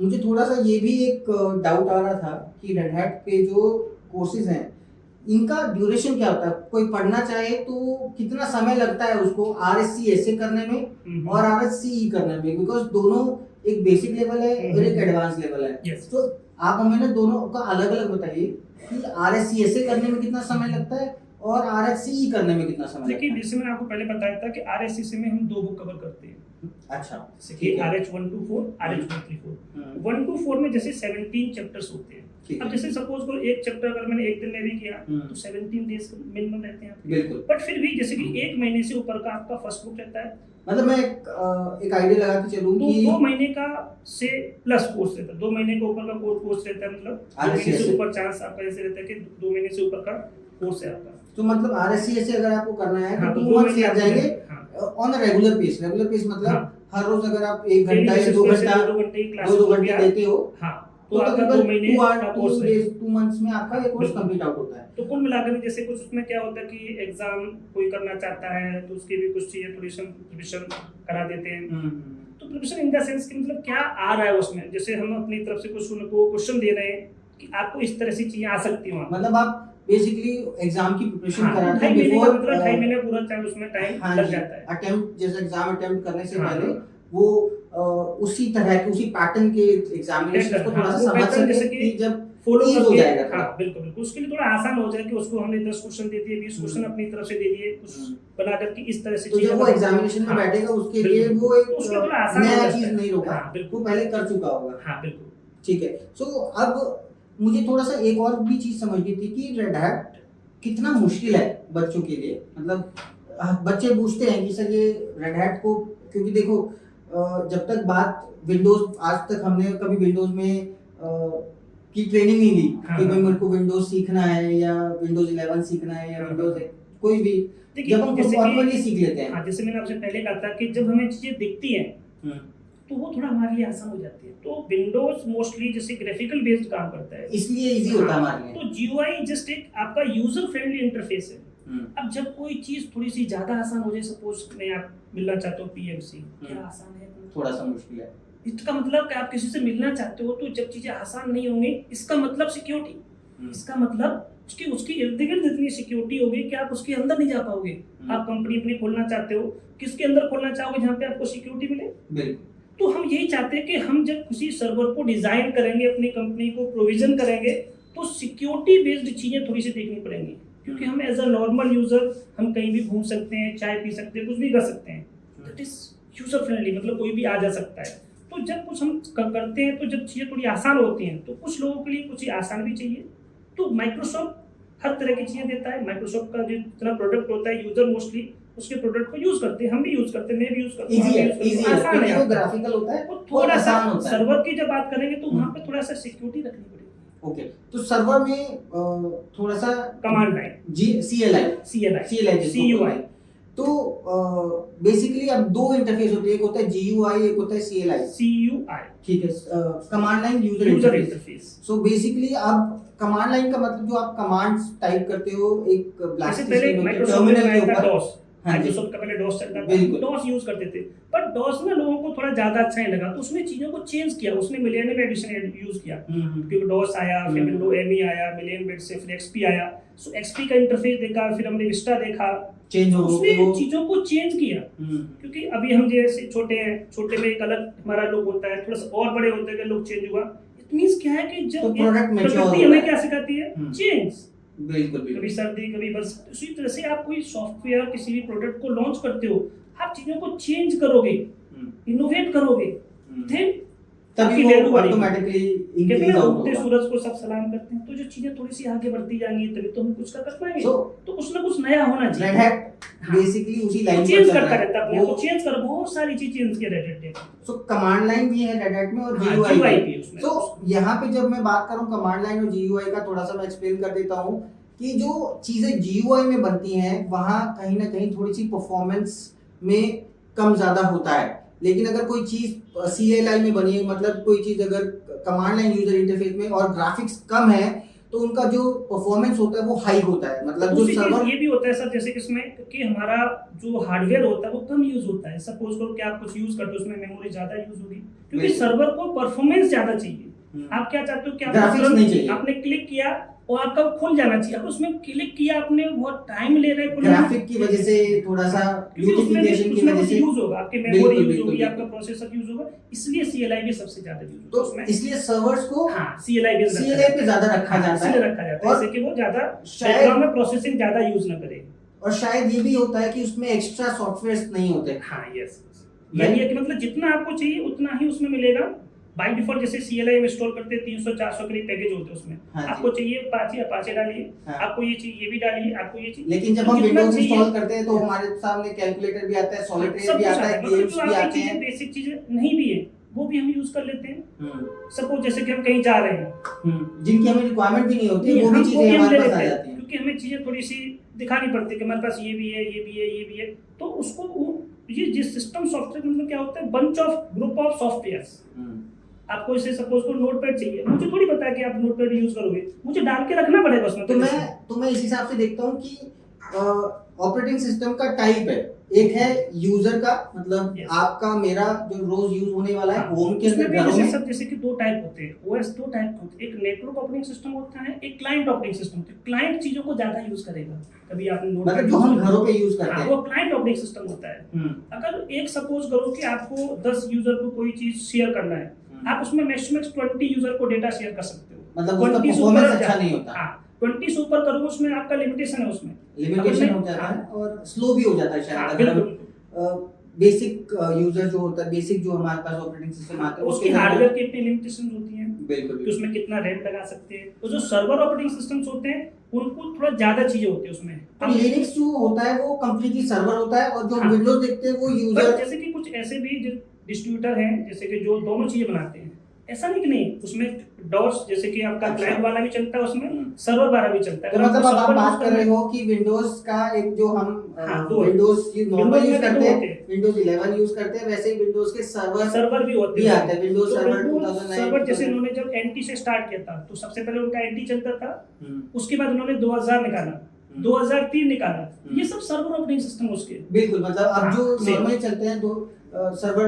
मुझे थोड़ा सा ये भी एक डाउट आ रहा था कि रेड हैट के जो कोर्सेज हैं इनका ड्यूरेशन क्या होता है? कोई पढ़ना चाहे तो कितना समय लगता है उसको आरएससी ऐसे करने में और आरएससी करने में? बिकॉज दोनों एक बेसिक लेवल है और एक एडवांस लेवल है। Yes. तो आप हमें दोनों का अलग अलग बताइए कि आरएससी ऐसे करने में कितना समय लगता है और आरएससी करने में कितना समय देखिए, लगता है? जैसे मैंने आपको पहले बताया था कि आरएससीसी में हम 2 बुक कवर करते हैं, अच्छा, जैसे ठीक कि है। RH 1 to 4, RH 1 to 4। Hmm, 1 to 4 में जैसे 17 चैप्टर्स होते हैं। ठीक अब है। जैसे सपोज को एक चैप्टर अगर मैंने एक दिन में भी किया हम्म, तो 17 डेज मिनिमम रहते हैं। बिल्कुल। बट फिर भी जैसे कि 1 महीने से ऊपर का आपका फर्स्ट बुक रहता है, मतलब मैं एक आइडिया लगा के चलूं तो कि 2 महीने का से प्लस कोर्स रहता है, 2 महीने के ऊपर का कोर्स रहता है। मतलब 2 महीने RSCSA से ऊपर चांस आपका ऐसे रहता है कि 2 महीने से ऊपर का कोर्स है आपका। तो मतलब आरएससी से अगर आपको करना है हाँ, तो तो 2 2 मंथ्स महीने लग जाएंगे हाँ, on a regular pace. Regular pace मतलब हाँ। हर रोज अगर आप 1 घंटा या 2 2 घंटा घंटे की क्लास 2 घंटे देते हो हाँ, तो तो आपका 2 तकरीबन महीने का कोर्स है। 2 मंथ्स में आपका ये कोर्स बिल्कुल। कंप्लीट आउट होता है। तो कुल मिलाकर जैसे कुछ उसमें क्या होता है कि एग्जाम कोई करना चाहता है तो उसकी भी कुछ चीजें थोड़ी सी रिविजन करा देते हैं। तो रिविजन इन द सेंस कि मतलब क्या आ रहा है उसमें, जैसे हम अपनी तरफ से कुछ उनको क्वेश्चन दे रहे हैं कि आपको इस तरह से चीजें आ सकती हैं। मतलब आप बेसिकली एग्जाम की प्रिपरेशन हाँ, कराते 2.5 हैं महीने का बिफोर मतलब 2.5 महीने पूरा टाइम उसमें टाइम लग जाता है। अटेम्प्ट, जैसे एग्जाम अटेम्प्ट करने से हाँ, पहले हाँ। वो उसी तरह के उसी पैटर्न के एग्जामिनेशन को थोड़ा सा वो समझ pattern जैसे सके कि कि जब फॉलो ease हो करके जाएगा थोड़ा। हाँ बिल्कुल बिल्कुल, उसके लिए थोड़ा आसान हो जाए कि उसको हमने 10 क्वेश्चन दे दिए, 20 क्वेश्चन अपनी तरफ से दे दिए, कुछ बना करके इस तरह से तो जब वो एग्जामिनेशन में हाँ, बैठेगा उसके लिए बिल्कुल। वो एक तो उसमें थोड़ा आसान हो नया जाता चीज है। नहीं होगा, हाँ, बिल्कुल। वो पहले कर चुका होगा। हाँ बिल्कुल। ठीक है। सो अब मुझे थोड़ा सा एक और भी चीज समझनी थी कि रेड हैट कितना मुश्किल है बच्चों के लिए। मतलब बच्चे पूछते हैं कि सर ये रेड हैट को, क्योंकि देखो जब तक बात विंडोज, आज तक हमने कभी विंडोज में की ट्रेनिंग नहीं ली हाँ, कि भाई हाँ। मेरे को विंडोज सीखना है या विंडोज 11 सीखना है या हाँ, विंडोज कोई भी, देखिए, जब हम जैसे कि- नॉर्मली सीख लेते हैं। हाँ, जैसे मैंने आपसे पहले कहा था कि जब हमें चीजें दिखती हैं हम्म, तो वो थोड़ा हमारे लिए आसान हो जाती है। तो विंडोज मोस्टली जैसे ग्राफिकल बेस्ड काम करता है, इसलिए इजी होता है हमारे लिए। तो जीयूआई जस्ट एक आपका यूजर फ्रेंडली इंटरफेस है। हम्म, अब जब कोई चीज थोड़ी सी ज्यादा आसान हो जाए, सपोज मैं आप मिलना चाहते हो पीएमसी, क्या आसान है? थोड़ा सा मुश्किल है। इसका मतलब कि आप किसी से मिलना चाहते हो तो जब चीजें आसान नहीं होंगी, इसका मतलब सिक्योरिटी, इसका मतलब उसकी इर्द गिर्द इतनी सिक्योरिटी होगी कि आप उसके अंदर नहीं जा पाओगे। आप कंपनी अपनी खोलना चाहते हो, किसके अंदर खोलना चाहोगे जहाँ पे आपको सिक्योरिटी मिले? बिल्कुल। तो हम यही चाहते हैं कि हम जब किसी सर्वर को डिजाइन करेंगे, अपनी कंपनी को प्रोविजन करेंगे, तो सिक्योरिटी बेस्ड चीजें थोड़ी सी देखनी पड़ेंगी, क्योंकि हम एज अ नॉर्मल यूजर हम कहीं भी घूम सकते हैं, चाय पी सकते हैं, कुछ भी कर सकते हैं। दैट इज यूजर फ्रेंडली, मतलब कोई भी आ जा सकता है। तो जब कुछ हम करते हैं तो जब चीज़ें थोड़ी आसान होती हैं तो कुछ लोगों के लिए कुछ आसान भी चाहिए। तो माइक्रोसॉफ्ट हर तरह की चीज़ें देता है। माइक्रोसॉफ्ट का जो जितना प्रोडक्ट होता है, यूजर मोस्टली उसके प्रोडक्ट को यूज करते हैं, हम भी यूज करते हैं, मैं भी यूज करता हूँ, इजी है, आप भी use इजी करते है, हो, आसान क्योंकि वो है। ग्राफिकल होता है वो और थोड़ा सा आसान होता है। सर्वर की जब बात करेंगे तो वहाँ पे थोड़ा सा सिक्योरिटी रखनी पड़ेगी। ओके, तो सर्वर में थोड़ा सा कमांड लाइन, जी CLI CLI, CLI CUI, तो बेसिकली अब दो इंटरफेस होते हैं, एक होता है GUI, एक होता है CLI। CUI, ठीक है, command line user user interface. Interface. So basically अब कमांड लाइन का मतलब जो आप कमांड्स टाइप करते हो एक ब्लैक जैसे पहले माइक्रोसॉफ्ट टर्मिनल में के आया था ऊपर। डॉस, हाँ जी, माइक्रोसॉफ्ट का पहले डॉस चलता था, बिल्कुल। डॉस यूज करते थे, पर डॉस ना लोगों को थोड़ा ज्यादा अच्छा नहीं लगा, तो उसने चीजों को चेंज किया, उसने मिलियन एडिशन यूज किया, क्योंकि डॉस आया, फिर विंडो ME आया, मिलियन बिट से फिर XP आया, सो XP का इंटरफेस देखा, फिर हमने विस्टा देखा, चेंज हो उसने वो चीजों को चेंज किया। क्योंकि अभी हम जैसे छोटे हैं, छोटे में एक अलग हमारा लुक होता है, थोड़ा सा और बड़े होते हैं लुक चेंज हुआ। इट मींस क्या है कि तो जब प्रोडक्ट मैच्योर प्रकृति हमें क्या सिखाती है, चेंज। बिल्कुल कभी बिल्कुल। सर्दी कभी बरसात, उसी तरह से आप कोई सॉफ्टवेयर किसी भी प्रोडक्ट को लॉन्च करते हो, आप चीजों को चेंज करोगे, इनोवेट करोगे, देन तभी आपकी वो वैल्यू बढ़ेगी। ऑटोमेटिकली कहते इंक्रीज हैं ना, आउट उगते होगा। सूरज को सब सलाम करते हैं, तो जो चीजें थोड़ी सी आगे बढ़ती जाएंगी तभी तो हम कुछ कर पाएंगे। So, तो कुछ ना कुछ नया होना रेड चाहिए। हैट बेसिकली उसी लाइन पर चेंज चल करता रहा रहता है है। अपने वो को, चेंज कर बहुत सारी चीज चेंज किया रेड हैट। सो कमांड लाइन भी है रेड हैट में और हाँ, GUI GUI भी। भी है उसमें। तो यहाँ पे जब मैं बात करूँ कमांड लाइन और GUI का, थोड़ा सा मैं एक्सप्लेन कर देता हूँ कि जो चीजें GUI में बनती हैं वहाँ कहीं ना कहीं थोड़ी सी परफॉर्मेंस में कम ज्यादा होता है, लेकिन अगर कोई चीज CLI में बनी है, मतलब कोई चीज अगर कमांड लाइन यूजर इंटरफेस में और ग्राफिक्स कम है, तो उनका जो परफॉर्मेंस होता है वो हाई होता है, मतलब जो दूसरी सर्वर। चीज ये भी होता है सर, जैसे कि इसमें कि हमारा जो हार्डवेयर होता है वो कम यूज होता है। सपोज करो कि आप कुछ यूज करते हो, उसमें मेमोरी ज्यादा यूज होगी, क्योंकि बिल्कुल। सर्वर को परफॉर्मेंस ज्यादा चाहिए। आप क्या चाहते हो कि ग्राफिक्स नहीं चाहिए। आपने क्लिक किया और आपका खुल जाना चाहिए, आप उसमें क्लिक किया, आपने बहुत टाइम ले रहे हैं ग्राफिक की वजह से थोड़ा सा ब्यूटिफिकेशन की वजह से यूज होगा, आपके बिल्कुल, मेमोरी यूज बिल्कुल, होगी, बिल्कुल। आपका प्रोसेसर यूज होगा, इसलिए CLI भी सबसे ज्यादा यूज होता तो है उसमें। इसलिए सर्वर्स को हाँ, CLI पे ज्यादा रखा जाता इसलिए है, रखा जाता है, और जैसे कि वो ज्यादा शायद- बैकग्राउंड में प्रोसेसिंग ज्यादा यूज ना करे। और शायद ये भी होता है कि उसमें एक्स्ट्रा सॉफ्टवेयर्स नहीं होते। हाँ, यस, यानी है कि मतलब जितना आपको चाहिए उतना ही उसमें मिलेगा। बाय डिफॉल्ट जैसे CLI में इंस्टॉल करते हैं 300-400 के लिए पैकेज होते हैं उसमें। हाँ जी। आपको चाहिए अपाचे डालिए, हाँ। आपको ये चाहिए ये भी डालिए, आपको ये चाहिए। लेकिन जब तो हम जितना विंडोज चाहिए- इंस्टॉल करते हैं तो हमारे सामने कैलकुलेटर भी आता है, सॉलिटेयर सब भी कुछ आता है, मतलब गेम्स जो भी आपकी आते चीजें हैं। बेसिक चीजें नहीं भी है वो भी हम यूज कर लेते हैं। सपोज जैसे कि हम कहीं जा रहे हैं, जिनकी हमें रिक्वायरमेंट भी नहीं होती, वो हम भी चीजें हम हमारे ले पास आ लेते हैं, जाती हैं। क्योंकि हमें चीजें थोड़ी सी दिखानी पड़ती है कि हमारे पास ये भी है, ये भी है, ये भी है। तो उसको ये जिस सिस्टम सॉफ्टवेयर मतलब क्या होता है, bunch of group of softwares. आपको इसे सपोज को नोटपैड चाहिए, मुझे थोड़ी पता है कि आप नोटपैड यूज करोगे, मुझे डाल के रखना पड़ेगा उसमें। तो मैं इस हिसाब से देखता हूँ कि ऑपरेटिंग सिस्टम का टाइप है, एक है यूजर का, मतलब Yes. आपका मेरा जो रोज यूज होने वाला है होम के उसमें अंदर भी घरों जैसे में। सब जैसे कि दो टाइप होते हैं, OS दो टाइप के होते हैं, एक नेटवर्क ऑपरेटिंग सिस्टम होता है, एक क्लाइंट ऑपरेटिंग सिस्टम होता है। क्लाइंट चीजों को ज्यादा यूज करेगा, कभी आपने मतलब जो हम घरों पे यूज करते हाँ, हैं। वो क्लाइंट ऑपरेटिंग सिस्टम होता है। अगर एक सपोज करो कि आपको 10 यूजर को कोई चीज शेयर करना है, आप उसमें मैक्सिमम 20 यूजर को डेटा शेयर कर सकते हो। मतलब उसका 20 से परफॉर्मेंस ऊपर अच्छा नहीं होता। हाँ, 20 से ऊपर करोगे उसमें आपका लिमिटेशन है, उसमें लिमिटेशन हो जाता हाँ। है और स्लो भी हो जाता है शायद। हाँ, अगर बिल्कुल। बेसिक यूजर जो होता है, बेसिक जो हमारे पास ऑपरेटिंग सिस्टम आता है उसकी हार्डवेयर की अपनी लिमिटेशन होती है बिल्कुल कि उसमें कितना रैम लगा सकते हैं। तो जो सर्वर ऑपरेटिंग सिस्टम्स होते हैं उनको थोड़ा ज्यादा चीजें होती है उसमें। तो लिनक्स जो होता है वो कंप्लीटली सर्वर होता है, और जो हाँ। विंडोज देखते हैं वो पर यूजर। जैसे कि कुछ ऐसे भी डिस्ट्रीब्यूटर हैं जैसे कि जो दोनों चीजें बनाते हैं, ऐसा नहीं कि नहीं, उसमें डॉस जैसे कि आपका अच्छा। क्लाइंट वाला भी चलता है, उसमें सर्वर वाला भी चलता है। तो अगर मतलब आपको अब आप server बात use कर रहे करना हो कि विंडोज का एक जो हम हाँ, दो है। विंडोज नॉर्मल Windows यूज में भी करते दो हैं, होते हैं। विंडोज 11 यूज करते हैं, वैसे ही विंडोज के सर्वर भी होते भी आते हैं। विंडोज तो सर्वर Windows 2009 सर्वर जैसे इन्होंने जब NT से स्टार्ट किया था, तो सबसे पहले उनका NT चलता था, उसके बाद उन्होंने 2000 निकाला, 2003 निकाला, ये सब सर्वर ऑपरेटिंग सिस्टम उसके। बिल्कुल, मतलब अब हाँ, जो same। नॉर्मल चलते हैं तो सर्वर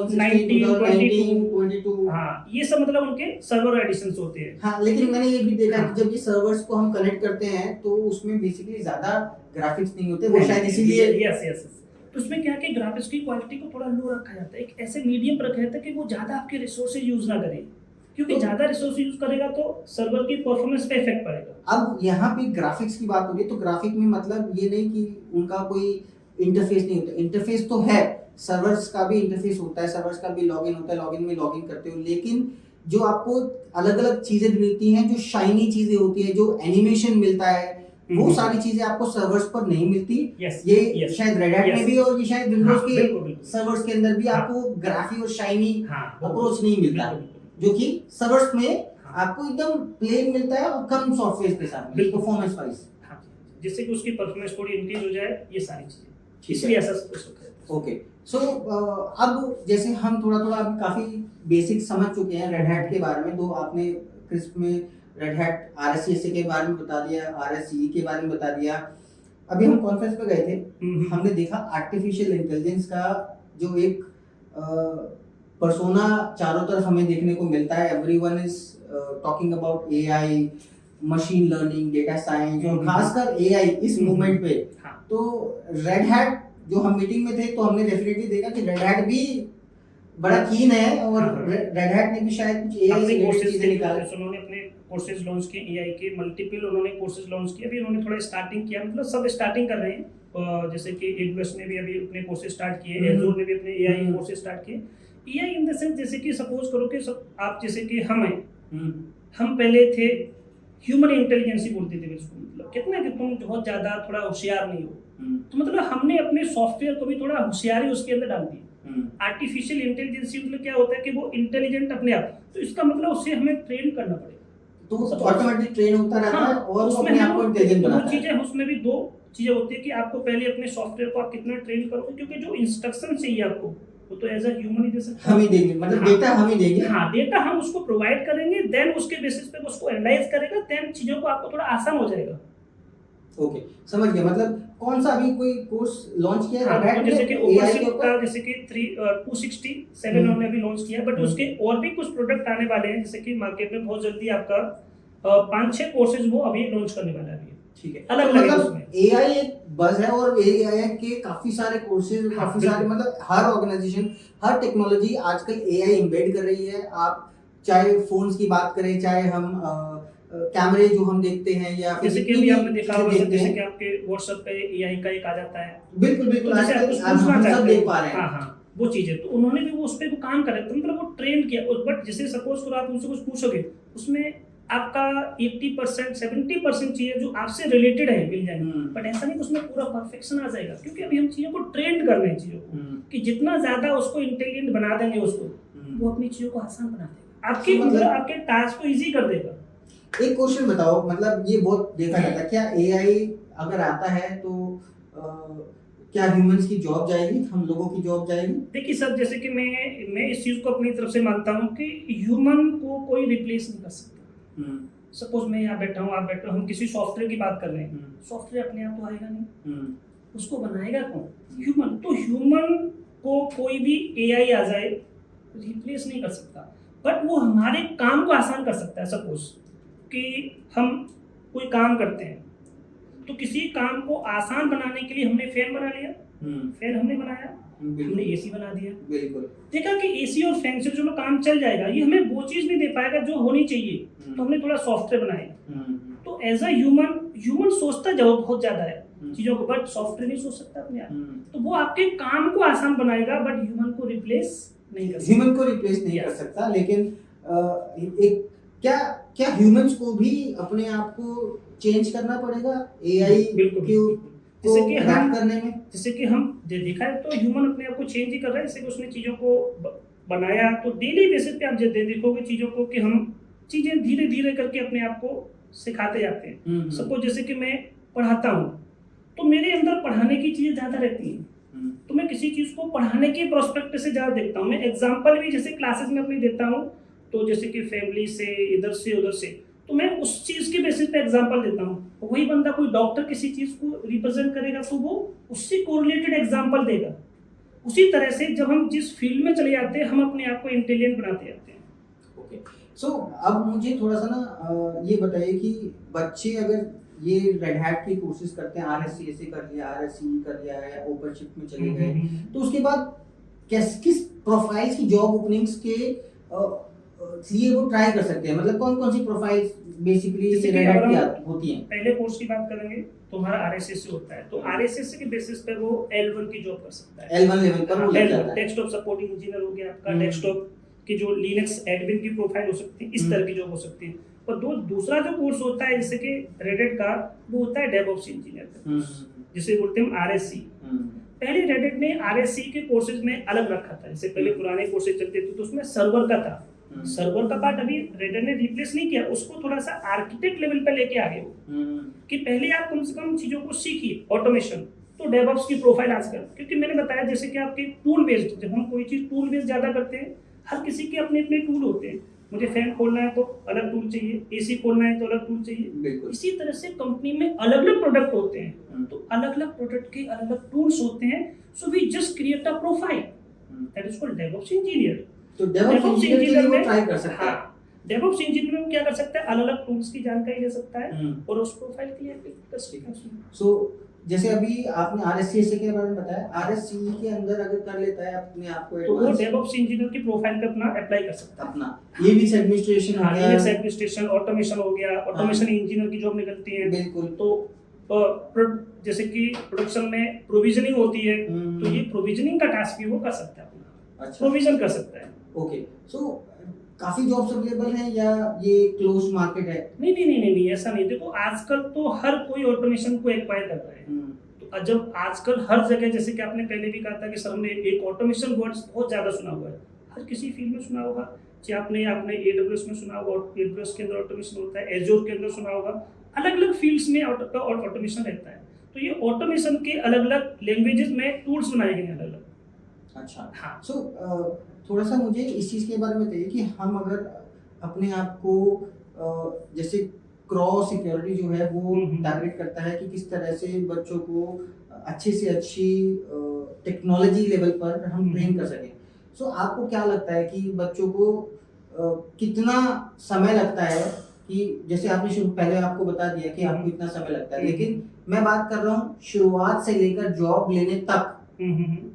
19, 2022। हाँ, ये सब मतलब उनके सर्वर एडिशंस होते हैं। हाँ, लेकिन मैंने ये भी देखा हाँ। कि जब ये सर्वर्स को हम कनेक्ट करते हैं तो उसमें बेसिकली ज्यादा ग्राफिक्स नहीं होते, वो शायद इसीलिए। यस तो उसमें क्या कि ग्राफिक्स की क्वालिटी को थोड़ा लो रखा जाता है, एक ऐसे मीडियम पर रखा जाता है कि वो ज्यादा आपके रिसोर्सेज यूज ना करे, क्योंकि ज्यादा रिसोर्स यूज करेगा तो सर्वर की परफॉर्मेंस पे इफेक्ट पड़ेगा। अब यहाँ पे ग्राफिक्स की बात होगी तो ग्राफिक में मतलब ये नहीं कि उनका कोई इंटरफेस नहीं होता, इंटरफेस तो है, सर्वर्स का भी इंटरफेस होता है, सर्वर्स का भी लॉगिन होता है, लॉगिन में लॉगिन करते हो, लेकिन जो आपको अलग अलग चीजें मिलती हैं, जो शाइनी चीजें होती है, जो एनिमेशन मिलता है, वो सारी चीजें आपको सर्वर्स पर नहीं मिलती। ये शायद रेड हैट में भी और ये शायद विंडोज के सर्वर्स के अंदर भी आपको ग्राफी और शाइनी अप्रोच नहीं मिलता, जो कि सर्वर्स में आपको एकदम प्लेन मिलता है और कम सॉफ्टवेयर के साथ परफॉर्मेंस वाइज, जिससे कि उसकी परफॉर्मेंस थोड़ी इंक्रीज हो जाए, ये सारी चीजें। इसलिए ऐसा कुछ होता है। ओके, सो अब जैसे हम थोड़ा थोड़ा अभी काफ़ी बेसिक समझ चुके हैं रेड हैट के बारे में, तो आपने क्रिस्प में रेड हैट RSCSA के बारे में बता दिया, RSCE के बारे में बता दिया। अभी हम कॉन्फ्रेंस पे गए थे, हमने देखा आर्टिफिशियल इंटेलिजेंस का जो एक पर्सोना चारों तरफ हमें देखने को मिलता है। Everyone is talking about AI, machine learning, data science, और खासकर AI इस मूवमेंट पे। तो रेड हैट, जो हम मीटिंग में थे तो हमने डेफिनेटली देखा कि रेड हैट भी बड़ा कीन है, और रेड हैट ने भी शायद कुछ AI से रिलेटेड चीजें निकाली। उन्होंने अपने कोर्सेज लॉन्च किए AI के, मल्टीपल उन्होंने कोर्सेज लॉन्च किए। अभी उन्होंने थोड़ा स्टार्टिंग किया, मतलब सब स्टार्टिंग कर रहे हैं। जैसे कि AWS ने भी अभी अपने कोर्सेज स्टार्ट किए, Azure ने भी अपने AI कोर्सेज स्टार्ट किए। AI इन द सेंस, जैसे कि सपोज करो कि सब आप जैसे कि हम हैं, हम पहले थे ह्यूमन इंटेलिजेंस ही बोलते थे इसको, मतलब कितना कि तुम बहुत ज्यादा थोड़ा होशियार नहीं हो, तो मतलब हमने अपने सॉफ्टवेयर को भी थोड़ा होशियारी उसके अंदर डाल दी। आर्टिफिशियल इंटेलिजेंस मतलब क्या होता है कि वो इंटेलिजेंट अपने आप, तो इसका मतलब उसे हमें ट्रेन करना पड़ेगा, तो ऑटोमेटिक ट्रेन होता रहता है और वो अपने आप को इंटेलिजेंट बनाता है। चीजें उसमें भी दो चीजें होती है कि आपको पहले अपने सॉफ्टवेयर को आप कितना ट्रेन करोगे, क्योंकि जो इंस्ट्रक्शन चाहिए आपको वो तो एज अ ह्यूमन ही दे सकते हैं, हम ही देंगे, मतलब डेटा हम ही देंगे। हाँ, डेटा हम उसको प्रोवाइड करेंगे, देन उसके बेसिस पे उसको एनालाइज करेगा, देन चीजों को आपको थोड़ा आसान हो जाएगा। ओके, समझ गया। मतलब कौन सा अभी कोई कोर्स लॉन्च किया है रेड हैट, जैसे कि ओवरशिप का, जैसे कि 267 हमने अभी लॉन्च किया, बट उसके और भी कुछ प्रोडक्ट आने वाले हैं, जैसे कि मार्केट में बहुत जल्दी आपका 5-6 कोर्सेज वो अभी लॉन्च करने वाला है। ठीक है, अलग तो अलग मतलब AI एक बज़ है, और AI के काफी सारे कोर्सेज, काफी सारे, मतलब हर ऑर्गेनाइजेशन, हर टेक्नोलॉजी आजकल AI एम्बेड कर रही है। आप चाहे फोन्स की बात करें, चाहे हम कैमरे जो हम देखते हैं, या जैसे कि अभी आपने देखा होगा, जैसे कि आपके WhatsApp पे AI का एक आ जाता है। बिल्कुल बिल्कुल, जैसे आप आजकल हम सब देख पा रहे हैं। हाँ, वो चीजें तो उन्होंने भी वो उस पे काम करे, तो मतलब वो ट्रेन किया। बट जैसे सपोज करो आप उनसे कुछ पूछोगे, उसमें आपका 80% 70% चीजें जो आपसे रिलेटेड है मिल जाएंगी, बट ऐसा नहीं कि उसमें पूरा परफेक्शन आ जाएगा, क्योंकि अभी हम चीजों को ट्रेन कर रहे हैं, चीजों को कि जितना ज्यादा उसको इंटेलिजेंट बना देंगे उसको, वो अपनी चीजों को आसान बना देगा, आपकी मतलब आपके टास्क को इजी कर देगा। एक क्वेश्चन बताओ, मतलब ये बहुत देखा जाता है, क्या AI अगर आता है तो क्या ह्यूमंस की जॉब जाएगी, हम लोगों की जॉब जाएगी? देखिए सर, जैसे कि मैं इस चीज को अपनी तरफ से मानता हूँ कि ह्यूमन को कोई रिप्लेस नहीं कर सकता। सपोज मैं यहाँ बैठा हूँ, आप बैठे हो, हम किसी सॉफ्टवेयर की बात कर रहे हैं, सॉफ्टवेयर अपने आप तो आएगा नहीं, उसको बनाएगा कौन? ह्यूमन। तो ह्यूमन को कोई भी AI आ जाए रिप्लेस नहीं कर सकता, बट वो हमारे काम को आसान कर सकता है। सपोज कि हम कोई काम करते हैं, तो किसी काम को आसान बनाने के लिए हमने फैन बना लिया, फैन हमने बनाया, हमने AC बना दिया, बिल्कुल देखा कि AC और फैन से जो काम चल जाएगा, ये हमें वो चीज नहीं दे पाएगा जो होनी चाहिए, तो हमने थोड़ा सॉफ्टवेयर बनाया। तो एज अ ह्यूमन सोचता जब बहुत ज्यादा है चीजों को, बट सॉफ्टवेयर नहीं सोच सकता अपने आप, तो वो आपके काम को आसान बनाएगा, बट ह्यूमन को रिप्लेस नहीं कर सकता। ह्यूमन को रिप्लेस नहीं कर सकता, लेकिन एक क्या ह्यूमंस को भी अपने आप को चेंज करना पड़ेगा AI को जैसे कि हम करने में? जैसे कि हम देखा है तो ह्यूमन अपने आप को चेंज ही कर रहा है, जैसे कि उसने चीज़ों को बनाया, तो डेली बेसिस पे आप देखोगे चीज़ों को कि हम चीज़ें धीरे धीरे करके अपने आप को सिखाते जाते हैं। सपोज जैसे कि मैं पढ़ाता हूँ, तो मेरे अंदर पढ़ाने की चीज़ें ज़्यादा रहती हैं, तो मैं किसी चीज़ को पढ़ाने के प्रोस्पेक्ट से ज़्यादा देखता हूँ। मैं एग्जाम्पल भी जैसे क्लासेस में अपनी देता हूँ, तो जैसे कि फैमिली से, इधर से उधर से, तो मैं उस चीज़ के बेसिस पे एग्जांपल देता हूँ। वही बंदा कोई डॉक्टर किसी चीज़ को रिप्रेजेंट करेगा, तो वो उससे कोरिलेटेड एग्जांपल देगा। उसी तरह से जब हम जिस फील्ड में चले जाते हैं, हम अपने आप को इंटेलिजेंट बनाते जाते हैं। ओके, सो अब मुझे थोड़ा सा ना ये बताइए कि बच्चे अगर ये रेड हैट की कोर्सेज करते हैं, RSCSA कर लिया, RSCE कर लिया है, ओपनशिप में चले गए, तो उसके बाद किस प्रोफाइल्स की जॉब ओपनिंग्स के लिए वो ट्राई कर सकते हैं? मतलब कौन कौन सी प्रोफाइल्स बेसिकली रेड हैट की होती हैं? पहले कोर्स की बात करेंगे तो हमारा RSCSA होता है, तो RSCSA के बेसिस पे वो L1 की जॉब कर सकता है। L1 लेवल पर वो लग जाता है। डेस्कटॉप सपोर्ट इंजीनियर हो गया आपका, डेस्कटॉप की जो लिनक्स एडमिन की प्रोफाइल हो सकती है, इस तरह की जॉब हो सकती है। और दूसरा जो कोर्स होता है जैसे कि रेड हैट का, वो होता है डेवऑप्स इंजीनियर, जिसे बोलते हैं RSC। पहले रेड हैट ने RSC के कोर्सेज में अलग रखा था, जैसे पहले पुराने कोर्सेज चलते थे तो उसमें सर्वर का था, सर्वर का पार्ट अभी रेड हैट ने रिप्लेस नहीं किया, उसको थोड़ा सा आर्किटेक्ट लेवल पे लेके आ गए वो, कि पहले आप कम से कम चीजों को सीखिए ऑटोमेशन, तो डेवऑप्स की प्रोफाइल आजकल, क्योंकि मैंने बताया जैसे कि आपके टूल बेस्ड, जब हम कोई चीज़ टूल बेस्ड ज़्यादा करते हैं, हर किसी के अपने अपने टूल होते हैं। मुझे फैन खोलना है तो अलग टूल चाहिए, एसी खोलना है तो अलग टूल चाहिए। इसी तरह से कंपनी में अलग अलग प्रोडक्ट होते हैं, तो अलग अलग प्रोडक्ट के अलग अलग टूल्स होते हैं। So we just create a profile that is called DevOps engineer. तो डेवऑप्स इंजीनियर में ट्राई कर सकता है। डेवऑप्स इंजीनियर में क्या कर सकता है, अलग अलग टूल्स की जानकारी ले सकता है और उस प्रोफाइल के लिए कर सकता है। सो जैसे अभी आपने आरएससीएसए के बारे में बताया, आरएससीई के अंदर अगर कर लेता है अपने आप को तो वो डेवऑप्स इंजीनियर की प्रोफाइल पे अपना अप्लाई कर सकता है। अपना लिनक्स एडमिनिस्ट्रेशन हो गया, लिनक्स एडमिनिस्ट्रेशन, ऑटोमेशन हो गया, ऑटोमेशन इंजीनियर की जॉब निकलती है। बिल्कुल। तो जैसे कि प्रोडक्शन में प्रोविजनिंग होती है, तो ये प्रोविजनिंग का टास्क भी वो कर सकता है अपना। अच्छा, प्रोविजन कर सकता है। ओके। सो काफी जॉब्स अवेलेबल हैं या ये क्लोज मार्केट है? नहीं, ऐसा नहीं। देखो आजकल तो हर कोई ऑटोमेशन को एक्वायर कर रहा है। तो जब आजकल हर जगह, जैसे कि आपने पहले भी कहा था कि सर ने एक ऑटोमेशन वर्ड्स बहुत ज्यादा सुना हुआ है, हर किसी फील्ड में सुना होगा। चाहे आपने AWS में सुना होगा, AWS के अंदर ऑटोमेशन होता है, एजोर के अंदर सुना होगा, अलग अलग फील्ड्स में ऑटोमेशन रहता है। तो ये ऑटोमेशन के अलग अलग लैंग्वेजेस में टूल्स बनाए गए हैं अलग अलग। अच्छा, हाँ। सो थोड़ा सा मुझे इस चीज़ के बारे में बताइए कि हम अगर अपने आप को जैसे क्रॉस सिक्योरिटी जो है वो टारगेट करता है कि किस तरह से बच्चों को अच्छे से अच्छी टेक्नोलॉजी लेवल पर हम ट्रेन कर सकें। सो आपको क्या लगता है कि बच्चों को कितना समय लगता है? कि जैसे आपने पहले आपको बता दिया कि आपको इतना समय लगता है, लेकिन मैं बात कर रहा हूँ शुरुआत से लेकर जॉब लेने तक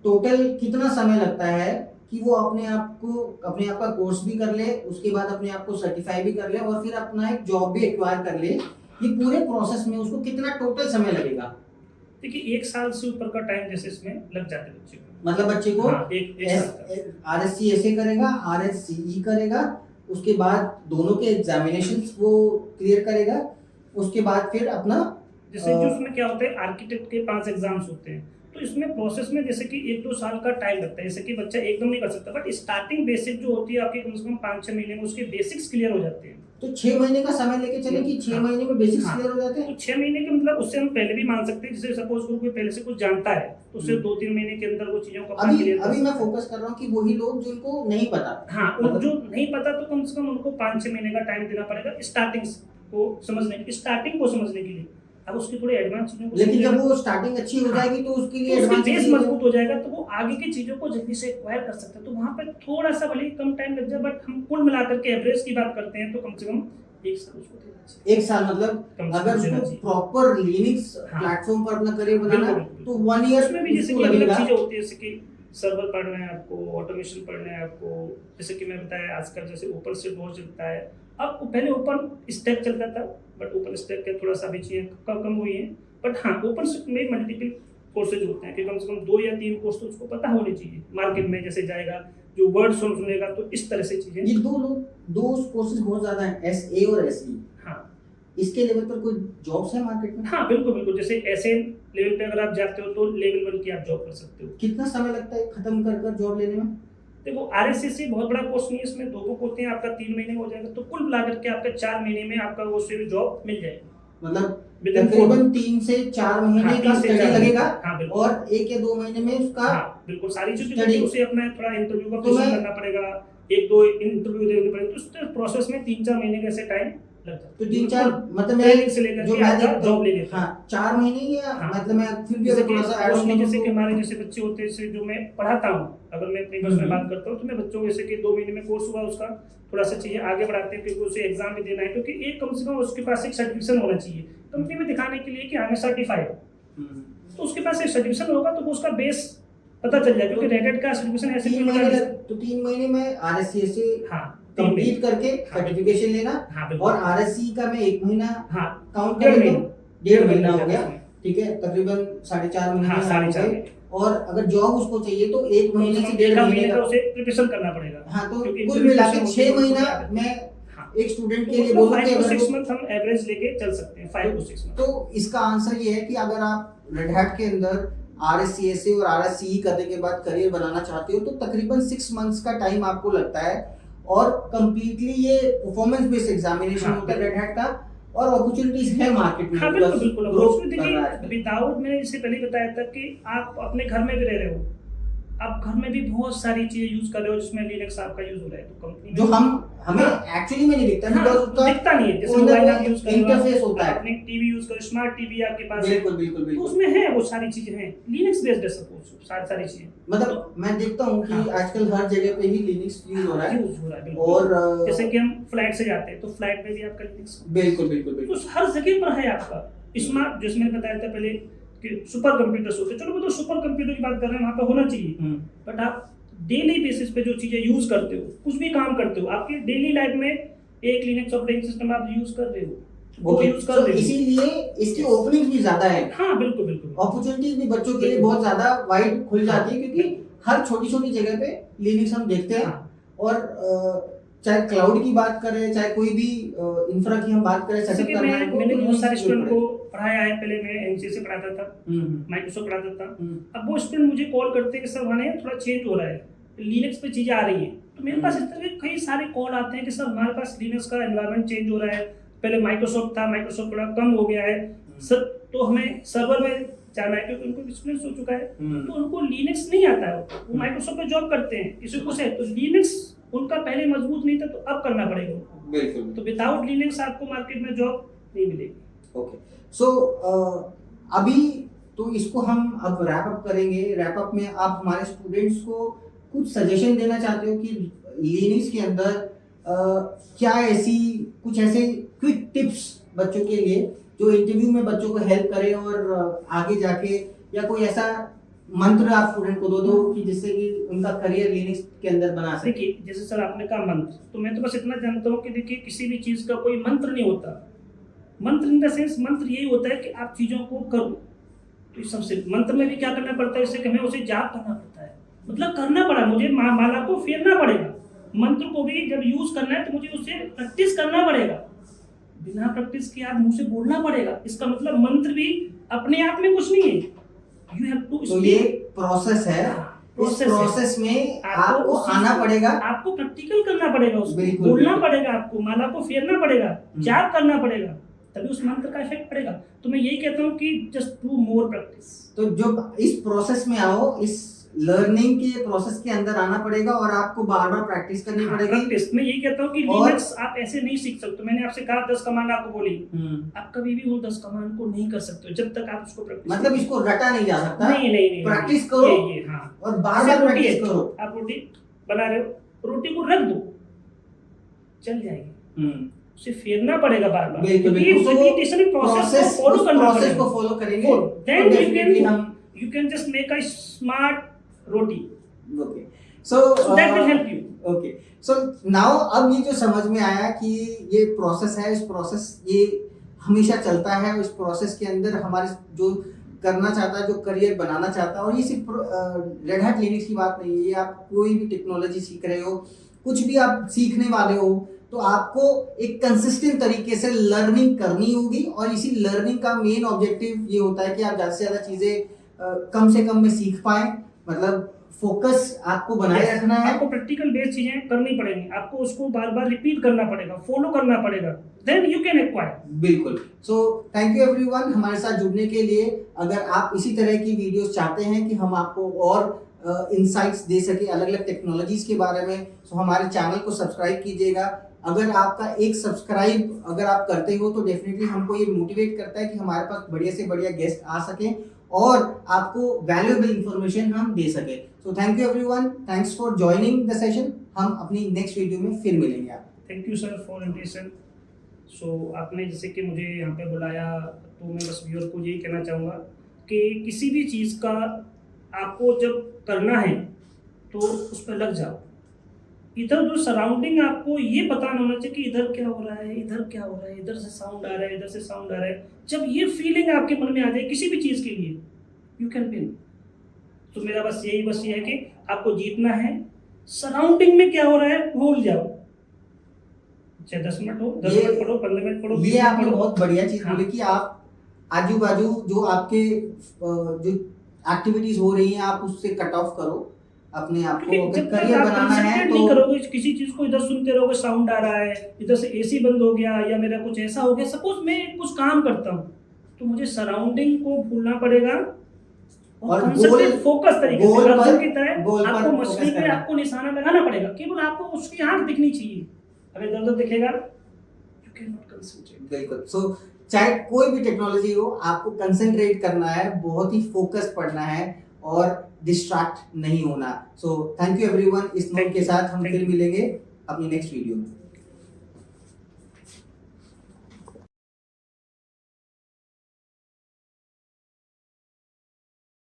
टोटल कितना समय लगता है कि वो अपने आप का कोर्स भी कर ले, उसके बाद अपने आप को सर्टिफाई भी कर ले और फिर अपना एक जॉब भी एक्वायर कर ले। ये पूरे प्रोसेस में उसको कितना टोटल समय लगेगा? देखिए 1 साल से ऊपर का टाइम जैसे इसमें लग जाता है बच्चे को। मतलब बच्चे को RSCSA करेगा, RSCE करेगा, उसके बाद दोनों के एग्जामिनेशंस वो क्लियर करेगा, उसके बाद फिर अपना जैसे जो उसमें क्या होता है, आर्किटेक्ट के 5 एग्जाम्स होते हैं, तो इसमें प्रोसेस में जैसे कि 1-2 साल का टाइम लगता है। जैसे कि बच्चा एकदम नहीं कर सकता, बट स्टार्टिंग बेसिक जो होती है आपकी कम से कम 5-6 महीने में उसके बेसिक्स क्लियर हो जाते हैं। तो 6 महीने का समय लेके चले कि 6 महीने में बेसिक्स क्लियर हो जाते हैं? तो 6 महीने के मतलब उससे हम पहले भी मान सकते हैं। जैसे सपोज कोई पहले से कुछ जानता है तो उसे 2-3 महीने के अंदर वो चीजों को अभी मैं फोकस कर रहा हूँ कि वही लोग जिनको नहीं पता। हाँ, मतलब जो नहीं पता तो कम से कम उनको 5-6 महीने का टाइम देना पड़ेगा स्टार्टिंग को समझने के लिए। अब उसकी थोड़ी एडवांस चीजों को, लेकिन जब वो स्टार्टिंग अच्छी हो जाएगी तो उसके लिए एडवांस बेस मजबूत हो जाएगा तो वो आगे की चीजों को जल्दी से एक्वायर कर सकता है। तो वहां पर थोड़ा सा भले कम टाइम लग जाए, बट हम कुल मिलाकर के एवरेज की बात करते हैं तो कम से कम 1 साल उसको देना चाहिए। 1 साल मतलब अगर उसको प्रॉपर लिनक्स प्लेटफॉर्म पर अपना करियर बनाना तो 1 ईयर में भी जैसे कि अलग चीजें होती है, जैसे कि सर्वर पढ़ना है आपको, ऑटोमेशन पढ़ना है आपको। जैसे कि मैं बताया आजकल जैसे ओपन स्टैक बहुत चलता है। अब पहले ओपन स्टैक चलता था, बट ओपन स्टैक के थोड़ा सा भी चीजें कम हुई है। बट हाँ, ओपन स्टैक में मल्टीपल कोर्सेज होते हैं कि कम से कम 2 या 3 कोर्स तो उसको पता होने चाहिए। मार्केट में जैसे जाएगा जो वर्ड सुनेगा तो इस तरह से चीजें। ये दो कोर्सेज बहुत ज्यादा हैं, SA और SE। हाँ, इसके लेवल पर कोई जॉब्स है मार्केट में? हाँ बिल्कुल। जैसे ऐसे लेवल पे अगर आप जाते हो तो लेवल 1 की आप जॉब कर सकते हो। कितना समय लगता है खत्म कर जॉब लेने में? देखो RSCSA बहुत बड़ा कोर्स नहीं है, इसमें 2 बुक होते हैं, आपका 3 महीने में हो जाएगा। तो कुल मिलाकर के आपका 4 महीने में आपका वो जॉब मिल जाएगा। मतलब तकरीबन 3 से 4 महीने का स्टडी लगेगा। हाँ, और 1 या 2 महीने में उसका बिल्कुल सारी चीजें उसे अपना थोड़ा इंटरव्यू का प्रिपरेशन करना पड़ेगा, 1-2 इंटरव्यू देने पड़ेगा। तो उस प्रोसेस में 3-4 महीने का ऐसे टाइम लगता है। तो 3-4 मतलब मैं से लेकर के आधा जॉब ले लेता हूं। हां, 4 महीने या मतलब मैं फिर भी थोड़ा सा ऐड ऑन, जैसे कि हमारे जैसे बच्चे होते हैं जो मैं पढ़ाता हूं, अगर मैं अपनी बस में बात करता हूं तो मैं बच्चों को जैसे कि 2 महीने में कोर्स हुआ उसका थोड़ा सा चीजें आगे बढ़ाते हैं, क्योंकि उसे एग्जाम भी देना है। क्योंकि एक कम से कम उसके पास एक सर्टिफिकेशन होना चाहिए कंपनी में दिखाने के लिए कि आई एम सर्टिफाइड। तो उसके पास एक सर्टिफिकेशन होगा तो वो उसका बेस पता चल जाएगा, क्योंकि रेड का सर्टिफिकेशन ऐसे 3 महीने में RSCSA कंप्लीट करके सर्टिफिकेशन लेना। और RSC का मैं 1 महीना काउंट कर लेता हूं, 1.5 महीना हो गया, ठीक है, तकरीबन 4.5 महीने। और अगर जॉब उसको चाहिए तो 1 महीने से 1.5 महीने का उसे प्रिपरेशन करना पड़ेगा। हाँ, तो कुल मिला के 6 महीना मैं एक स्टूडेंट के लिए बोलूं कि 5-6 मंथ हम एवरेज लेके चल सकते हैं, 5-6 मंथ। तो इसका आंसर ये है कि अगर आप रेड हैट के अंदर RSCSA और RSCE करने के बाद करियर बनाना चाहते हो तो तकरीबन 6 मंथ्स का टाइम आपको लगता है। और कंप्लीटली ये परफॉर्मेंस बेस्ड एग्जामिनेशन होता है रेड हैट का। और अपॉर्चुनिटीज है मार्केट में। हाँ बिल्कुल बिल्कुल। ग्रो उसमें कर रहा है देखिए विदाउट, मैंने इससे पहले बताया था कि आप अपने घर में भी रह रहे हो, आप घर में भी बहुत सारी चीजें यूज कर रहे हो जिसमें लिनक्स आपका यूज हो रहा है, तो कंपनी जो हमें एक्चुअली में नहीं दिखता, हाँ, बिकॉज़ उसका दिखता नहीं है। जैसे अंदर मोबाइल आप यूज कर रहे हो, इंटरफेस होता आप है। अपनी टीवी यूज करो, स्मार्ट टीवी आपके पास है, बिल्कुल बिल्कुल तो बिल्कुल। उसमें है वो सारी चीजें हैं, लिनक्स बेस्ड है सब कुछ, सारी चीजें मतलब मैं देखता हूँ कि हाँ। आजकल हर जगह पे ही लिनक्स यूज हो रहा है। यूज हो रहा है बिल्कुल। और जैसे कि हम फ्लैट से जाते हैं तो फ्लैट में भी आपका लिनक्स बिल्कुल बिल्कुल बिल्कुल। तो हर जगह पर है आपका स्मार्ट। जैसे मैंने बताया था पहले कि सुपर कंप्यूटर्स होते हैं, चलो वो तो सुपर कंप्यूटर की बात कर रहे हैं, वहाँ पे होना चाहिए, बट आप डेली बेसिस पे जो चीजें यूज करते हो, कुछ भी काम करते हो, आपके डेली लाइफ में एक लिनक्स ऑपरेटिंग सिस्टम आप यूज कर रहे हो, वो यूज कर रहे हो, इसीलिए इसकी ओपनिंग भी ज्यादा है। हाँ बिल्कुल बिल्कुल। अपॉर्चुनिटीज भी बच्चों के लिए बहुत ज्यादा वाइड खुल जाती है, क्योंकि हर छोटी छोटी जगह पे लिनक्स हम देखते हैं। और चाहे क्लाउड की बात करें, चाहे कोई भी इंफ्रा की हम बात करें, जैसे सेटअप कि करना है, मैंने तो बहुत सारे Linux स्टूडेंट यूज को पढ़ाया है। पहले मैं एमसीए से पढ़ाता था, करें। माइक्रोसॉफ्ट पढ़ाता था। अब वो स्टूडेंट मुझे कॉल करते हैं कि सर हमारे थोड़ा चेंज हो रहा है, लिनक्स पे चीजें आ रही हैं, तो मेरे पास इस तरह के कई सारे कॉल आते हैं कि सर हमारे पास लिनक्स का एनवायरनमेंट चेंज हो रहा है, पहले माइक्रोसॉफ्ट था, माइक्रोसॉफ्ट थोड़ा कम हो गया है सर, तो हमें सर्वर में जाना है क्योंकि उनको एक्सपीरियंस हो चुका है, तो उनको लिनक्स नहीं आता है, वो माइक्रोसॉफ्ट पे जॉब करते हैं, किसी को से, तो लिनक्स उनका पहले मजबूत नहीं था, तो अब करना पड़ेगा उनको। बिल्कुल। तो विदाउट लिनक्स आपको मार्केट में जॉब नहीं मिलेगी। ओके, सो अभी तो इसको हम अब रैप अप करेंगे। रैप अप में आप हमारे स्टूडेंट्स को कुछ सजेशन देना चाहते हो कि लिनक्स के अंदर क्या ऐसी कुछ ऐसे क्विक टिप्स बच्चों के लिए जो इंटरव्यू में बच्चों को हेल्प करे, और आगे जाके या कोई ऐसा मंत्र आप स्टूडेंट को दो कि जिससे कि उनका करियर लिनक्स के अंदर बना सके। देखिए जैसे सर आपने कहा मंत्र, तो मैं तो बस इतना जानता हूँ कि देखिए किसी भी चीज का कोई मंत्र नहीं होता। मंत्र इन द सेंस मंत्र यही होता है कि आप चीजों को करो। तो इस सबसे मंत्र में भी क्या करना पड़ता है, इससे कि हमें उसे जाप करना पड़ता है, मतलब करना पड़ा, मुझे माला को फेरना पड़ेगा। मंत्र को भी जब यूज करना है तो मुझे उसे प्रैक्टिस करना पड़ेगा, बिना प्रैक्टिस के आप मुंह से बोलना पड़ेगा। इसका मतलब मंत्र भी अपने आप में कुछ नहीं है, यू हैव टू तो ये प्रोसेस है, इस प्रोसेस में आपको आना पड़ेगा, आपको प्रैक्टिकल करना पड़ेगा, उसको बिल्कुल, बोलना बिल्कुल। पड़ेगा, आपको माला को फेरना पड़ेगा, जाप करना पड़ेगा, तभी उस मंत्र का इफेक्ट पड़ेगा। तो मैं यही कहता हूँ कि जस्ट डू मोर प्रैक्टिस। तो जब इस प्रोसेस में आओ, इस लर्निंग के प्रोसेस के अंदर आना पड़ेगा और आपको बार बार प्रैक्टिस करनी पड़ेगी। प्रैक्टिस मैं यही कहता हूँ कि और- लिनक्स आप ऐसे नहीं सीख सकते। मैंने आपसे कहा 10 कमांड आपको बोली, आप कभी भी उन 10 कमांड को नहीं कर सकते हो जब तक आप उसको प्रैक्टिस मतलब इसको रटा नहीं जा सकता। नहीं प्रैक्टिस करो, ये हाँ। और बार बार प्रैक्टिस करो। आप रोटी बना रहे हो, रोटी को रख दो, चल जाएगी, उसे फेरना पड़ेगा बार बार। बिल्कुल, ये बिल्कुल। repetition प्रोसेस को फॉलो करना प्रोसेस पड़ेगा। को फॉलो करेंगे Then तो you definitely can- हम You can just make a smart roti. Okay, so So that will help you. Okay, so now अब ये जो समझ में आया कि ये प्रोसेस है, इस प्रोसेस ये हमेशा चलता है। इस प्रोसेस के अंदर हमारे जो करना चाहता है, जो करियर बनाना चाहता है, और ये सिर्फ रेड हैट लिनक्स की बात नहीं है, ये आप कोई भी टेक्नोलॉजी सीख रहे हो, कुछ भी आप सीखने वाले हो, तो आपको एक कंसिस्टेंट तरीके से लर्निंग करनी होगी। और इसी लर्निंग का मेन ऑब्जेक्टिव ये होता है कि आप ज़्यादा से ज़्यादा चीज़ें कम से कम में सीख पाएं। मतलब फोकस आपको बनाए रखना है। आपको प्रैक्टिकल बेस्ड चीजें करनी पड़ेंगी, आपको उसको बार बार रिपीट करना पड़ेगा, फॉलो करना पड़ेगा, देन यू कैन एक्वायर। बिल्कुल। सो थैंक यू एवरीवन हमारे साथ जुड़ने के लिए। अगर आप इसी तरह की वीडियोस चाहते हैं कि हम आपको और इंसाइट्स दे सके अलग अलग टेक्नोलॉजीज के बारे में, तो हमारे चैनल को सब्सक्राइब कीजिएगा। अगर आपका एक सब्सक्राइब अगर आप करते हो तो डेफिनेटली हमको ये मोटिवेट करता है कि हमारे पास बढ़िया से बढ़िया गेस्ट आ सकें और आपको वैल्यूएबल इंफॉर्मेशन हम दे सके। So thank you everyone, thanks for joining the session. हम अपनी नेक्स्ट वीडियो में फिर मिलेंगे आपको। Thank you sir for invitation. So आपने जैसे कि मुझे यहाँ पे बुलाया, तो मैं बस व्यूअर को यही कहना चाहूँगा कि किसी भी चीज़ का आपको जब करना है तो उस पर लग जाओ। इधर जो सराउंडिंग आपको ये पता नहीं होना चाहिए कि इधर क्या हो रहा है, इधर क्या हो रहा है, इधर से साउंड आ रहा है, इधर से साउंड आ रहा है। जब ये फीलिंग आपके मन में आ जाए किसी भी चीज़ के लिए, यू कैन विन। तो मेरा बस ये है कि आपको जीतना है। सराउंडिंग में क्या हो रहा है भूल जाओ, चाहे 10 मिनट हो, 10 मिनट पढ़ो, 15 मिनट पढ़ो, ये आपने बहुत बढ़िया चीज हाँ। बोली कि आप आजू बाजू जो आपके जो एक्टिविटीज हो रही हैं आप उससे कट ऑफ करो। अपने आप क्योंकि को जब तक करियर आप बनाना है कंसंट्रेट तो नहीं करोगे किसी चीज को, इधर सुनते रहोगे साउंड आ रहा है, इधर से एसी बंद हो गया या मेरा कुछ ऐसा हो गया, सपोज मैं कुछ काम करता हूँ तो मुझे सराउंडिंग को भूलना पड़ेगा और और कंसंट्रेट फोकस तरीके से गोल अर्जुन पर की तरह गोल पर आपको फोकस मछली पे करना। आपको निशाना लगाना पड़ेगा, केवल आपको उसकी आंख दिखनी चाहिए। अगर इधर उधर दिखेगा यू कैन नॉट कंसंट्रेट। बिल्कुल। सो चाहे कोई भी टेक्नोलॉजी हो, आपको कंसंट्रेट करना है, बहुत ही फोकस पढ़ना है और डिस्ट्रैक्ट नहीं होना। सो थैंक यू एवरीवन। इस नोट के साथ हम फिर मिलेंगे अपनी नेक्स्ट वीडियो में।